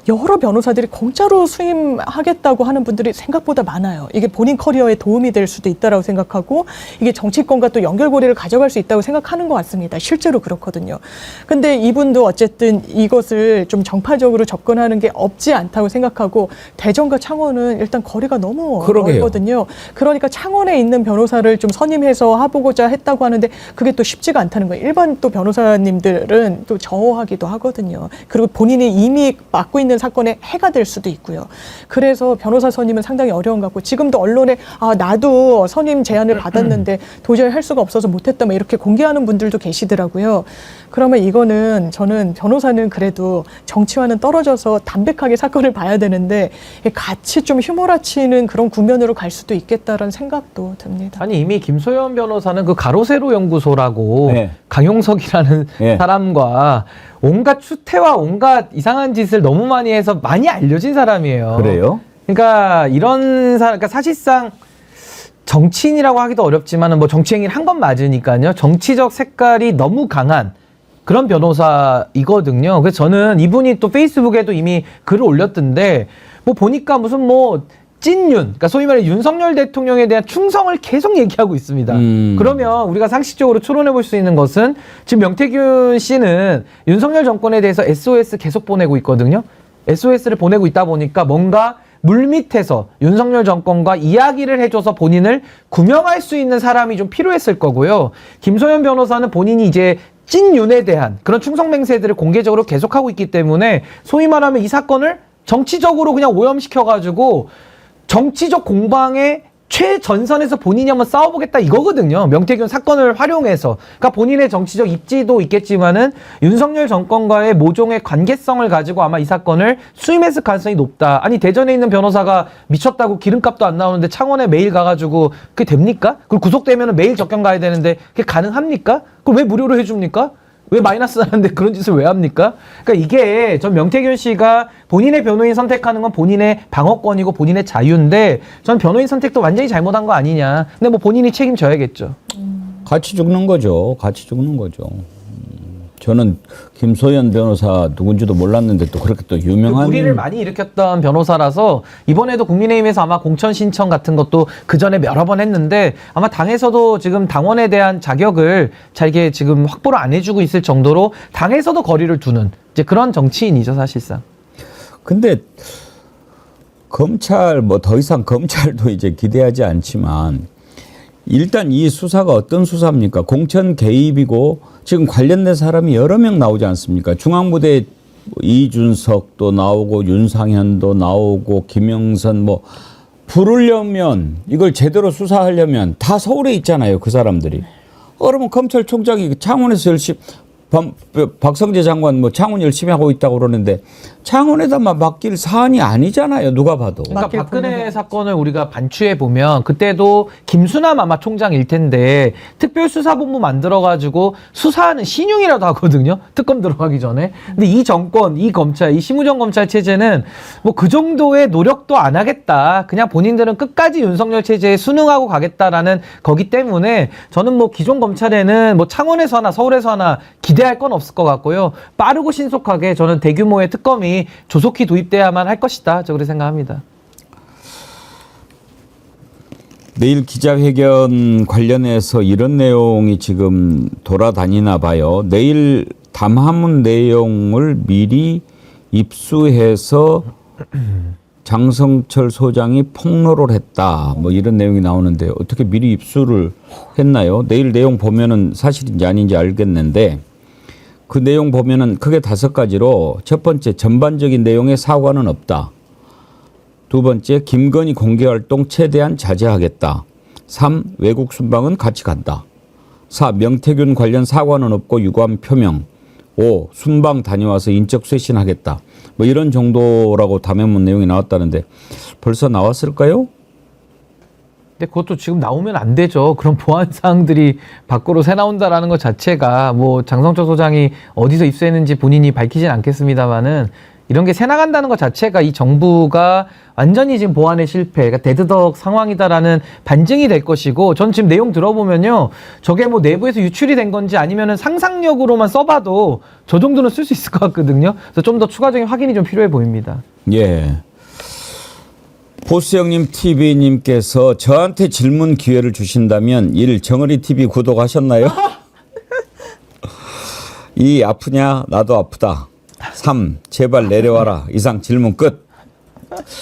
여러 변호사들이 공짜로 수임하겠다고 하는 분들이 생각보다 많아요. 이게 본인 커리어에 도움이 될 수도 있다라고 생각하고 이게 정치권과 또 연결고리를 가져갈 수 있다고 생각하는 것 같습니다. 실제로 그렇거든요. 근데 이분도 어쨌든 이것을 좀 정파적으로 접근하는 게 없지 않다고 생각하고 대전과 창원은 일단 거리가 너무 멀거든요. 그러니까 창원에 있는 변호사를 좀 선임해서 해보고자 했다고 하는데 그게 또 쉽지가 않다는 거예요. 일반 또 변호사님들은 또 저하기도 하거든요. 그리고 본인이 이미 맡고 있는 사건에 해가 될 수도 있고요. 그래서 변호사 선임은 상당히 어려운 것 같고 지금도 언론에 나도 선임 제안을 받았는데 도저히 할 수가 없어서 못했다 막 이렇게 공개하는 분들도 계시더라고요. 그러면 이거는 저는 변호사는 그래도 정치와는 떨어져서 담백하게 사건을 봐야 되는데 같이 좀 휘몰아치는 그런 국면으로 갈 수도 있겠다라는 생각도 듭니다. 아니 이미 김소연 변호사는 그 가로세로 연구소라고 네. 강용석이라는 네. 사람과 온갖 추태와 온갖 이상한 짓을 너무 많이 해서 많이 알려진 사람이에요. 그래요? 그러니까 이런 사람, 그러니까 사실상 정치인이라고 하기도 어렵지만은 뭐 정치행위를 한 건 맞으니까요. 정치적 색깔이 너무 강한 그런 변호사이거든요. 그래서 저는 이분이 또 페이스북에도 이미 글을 올렸던데 뭐 보니까 무슨 뭐 찐윤, 그러니까 소위 말해 윤석열 대통령에 대한 충성을 계속 얘기하고 있습니다. 그러면 우리가 상식적으로 추론해 볼 수 있는 것은 지금 명태균 씨는 윤석열 정권에 대해서 SOS 계속 보내고 있거든요. SOS를 보내고 있다 보니까 뭔가 물밑에서 윤석열 정권과 이야기를 해줘서 본인을 구명할 수 있는 사람이 좀 필요했을 거고요. 김소연 변호사는 본인이 이제 찐윤에 대한 그런 충성 맹세들을 공개적으로 계속하고 있기 때문에 소위 말하면 이 사건을 정치적으로 그냥 오염시켜가지고 정치적 공방의 최전선에서 본인이 한번 싸워보겠다 이거거든요. 명태균 사건을 활용해서. 그러니까 본인의 정치적 입지도 있겠지만은 윤석열 정권과의 모종의 관계성을 가지고 아마 이 사건을 수임했을 가능성이 높다. 아니 대전에 있는 변호사가 미쳤다고 기름값도 안 나오는데 창원에 매일 가가지고 그게 됩니까? 그리고 구속되면은 매일 접견 가야 되는데 그게 가능합니까? 그걸 왜 무료로 해줍니까? 왜 마이너스 나는데 그런 짓을 왜 합니까? 그러니까 이게 전 명태균 씨가 본인의 변호인 선택하는 건 본인의 방어권이고 본인의 자유인데 전 변호인 선택도 완전히 잘못한 거 아니냐. 근데 뭐 본인이 책임져야겠죠. 같이 죽는 거죠. 같이 죽는 거죠. 저는 김소연 변호사 누군지도 몰랐는데 또 그렇게 또 유명한 무리를 많이 일으켰던 변호사라서 이번에도 국민의힘에서 아마 공천 신청 같은 것도 그 전에 여러 번 했는데 아마 당에서도 지금 당원에 대한 자격을 잘게 지금 확보를 안 해주고 있을 정도로 당에서도 거리를 두는 이제 그런 정치인이죠 사실상. 근데 검찰 뭐 더 이상 검찰도 이제 기대하지 않지만 일단 이 수사가 어떤 수사입니까? 공천 개입이고 지금 관련된 사람이 여러 명 나오지 않습니까? 중앙부대 이준석도 나오고 윤상현도 나오고 김영선 뭐 부르려면 이걸 제대로 수사하려면 다 서울에 있잖아요. 그 사람들이. 그러면 검찰총장이 창원에서 열심히 박성재 장관 뭐 창원 열심히 하고 있다고 그러는데 창원에다만 맡길 사안이 아니잖아요. 누가 봐도. 그러니까 박근혜 사건을 우리가 반추해 보면 그때도 김수남 아마 총장일 텐데 특별수사본부 만들어가지고 수사하는 신용이라도 하거든요. 특검 들어가기 전에. 근데 이 정권, 이 검찰, 이 심우정 검찰 체제는 뭐 그 정도의 노력도 안 하겠다. 그냥 본인들은 끝까지 윤석열 체제에 순응하고 가겠다라는 거기 때문에 저는 뭐 기존 검찰에는 뭐 창원에서 하나 서울에서 하나 기대할 건 없을 것 같고요. 빠르고 신속하게 저는 대규모의 특검이 조속히 도입돼야만 할 것이다. 저 그렇게 생각합니다. 내일 기자회견 관련해서 이런 내용이 지금 돌아다니나 봐요. 내일 담화문 내용을 미리 입수해서 장성철 소장이 폭로를 했다. 뭐 이런 내용이 나오는데 어떻게 미리 입수를 했나요? 내일 내용 보면은 사실인지 아닌지 알겠는데 그 내용 보면은 크게 5가지로 첫 번째 전반적인 내용에 사과는 없다. 두 번째 김건희 공개활동 최대한 자제하겠다. 3. 외국 순방은 같이 간다. 4. 명태균 관련 사과는 없고 유감 표명. 5. 순방 다녀와서 인적 쇄신하겠다. 뭐 이런 정도라고 담화문 내용이 나왔다는데 벌써 나왔을까요? 근데 그것도 지금 나오면 안 되죠. 그런 보안 사항들이 밖으로 새 나온다라는 것 자체가 뭐 장성철 소장이 어디서 입수했는지 본인이 밝히진 않겠습니다만은 이런 게 새 나간다는 것 자체가 이 정부가 완전히 지금 보안의 실패, 그러니까 데드덕 상황이다라는 반증이 될 것이고, 전 지금 내용 들어보면요, 저게 뭐 내부에서 유출이 된 건지 아니면은 상상력으로만 써봐도 저 정도는 쓸 수 있을 것 같거든요. 그래서 좀 더 추가적인 확인이 좀 필요해 보입니다. 예. 보수형님 TV님께서 저한테 질문 기회를 주신다면 1. 정어리 TV 구독하셨나요? 2. 아프냐? 나도 아프다. 3. 제발 내려와라. 이상 질문 끝.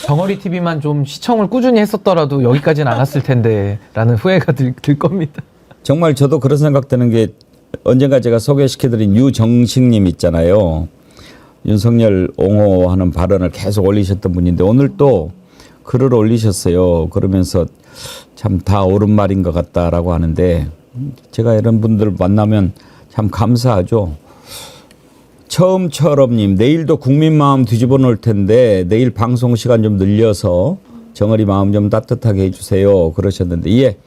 정어리 TV만 좀 시청을 꾸준히 했었더라도 여기까지는 안 왔을 텐데 라는 후회가 들 겁니다. 정말 저도 그런 생각 드는 게 언젠가 제가 소개시켜드린 유정식님 있잖아요. 윤석열 옹호하는 발언을 계속 올리셨던 분인데 오늘 또 글을 올리셨어요. 그러면서 참 다 옳은 말인 것 같다라고 하는데 제가 이런 분들 만나면 참 감사하죠. 처음처럼님, 내일도 국민 마음 뒤집어 놓을 텐데 내일 방송 시간 좀 늘려서 정어리 마음 좀 따뜻하게 해주세요. 그러셨는데 예,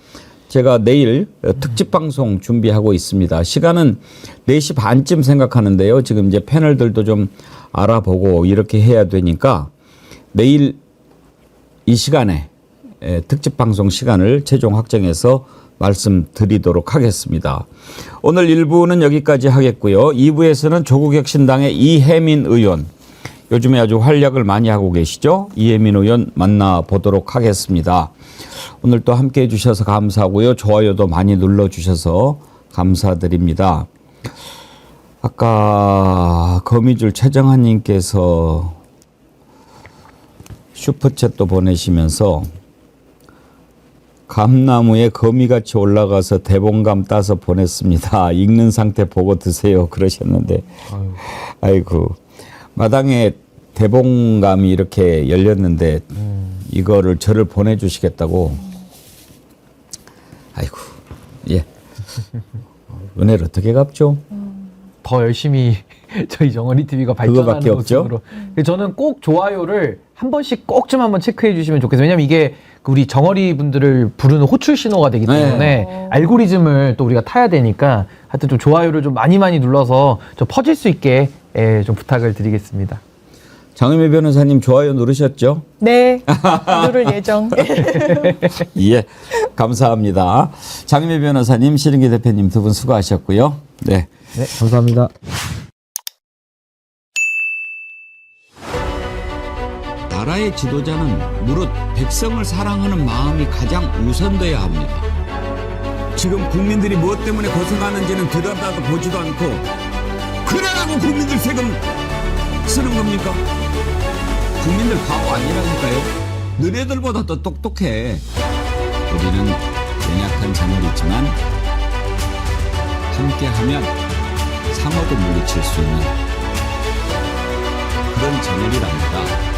제가 내일 특집 방송 준비하고 있습니다. 시간은 4시 반쯤 생각하는데요. 지금 이제 패널들도 좀 알아보고 이렇게 해야 되니까 내일 이 시간에 특집 방송 시간을 최종 확정해서 말씀드리도록 하겠습니다. 오늘 1부는 여기까지 하겠고요. 2부에서는 조국혁신당의 이혜민 의원, 요즘에 아주 활약을 많이 하고 계시죠. 이혜민 의원 만나보도록 하겠습니다. 오늘 또 함께해 주셔서 감사하고요. 좋아요도 많이 눌러주셔서 감사드립니다. 아까 거미줄 최정한님께서 슈퍼챗도 보내시면서 감나무에 거미같이 올라가서 대봉감 따서 보냈습니다. 익는 상태 보고 드세요. 그러셨는데 아이고, 마당에 대봉감이 이렇게 열렸는데 이거를 저를 보내주시겠다고. 아이고, 예. 은혜를 어떻게 갚죠? 더 열심히 저희 정어리 TV가 발전하는 모습으로. 저는 꼭 좋아요를 한 번씩 꼭 좀 한번 체크해 주시면 좋겠어요. 왜냐면 이게 우리 정어리 분들을 부르는 호출 신호가 되기 때문에 알고리즘을 또 우리가 타야 되니까 하여튼 좀 좋아요를 좀 많이 눌러서 좀 퍼질 수 있게 좀 부탁을 드리겠습니다. 장은미 변호사님 좋아요 누르셨죠? 네, 누를 예정. 예, 감사합니다. 장은미 변호사님, 신은기 대표님 두 분 수고하셨고요. 네, 감사합니다. 나라의 지도자는 무릇 백성을 사랑하는 마음이 가장 우선돼야 합니다. 지금 국민들이 무엇 때문에 고생하는지는 들여다도 보지도 않고 그러라고 국민들 세금 쓰는 겁니까? 국민들 바보 아니라니까요. 너네들보다 더 똑똑해. 우리는 연약한 정어리지만 함께하면 상어도 물리칠 수 있는 그런 정어리랍니다.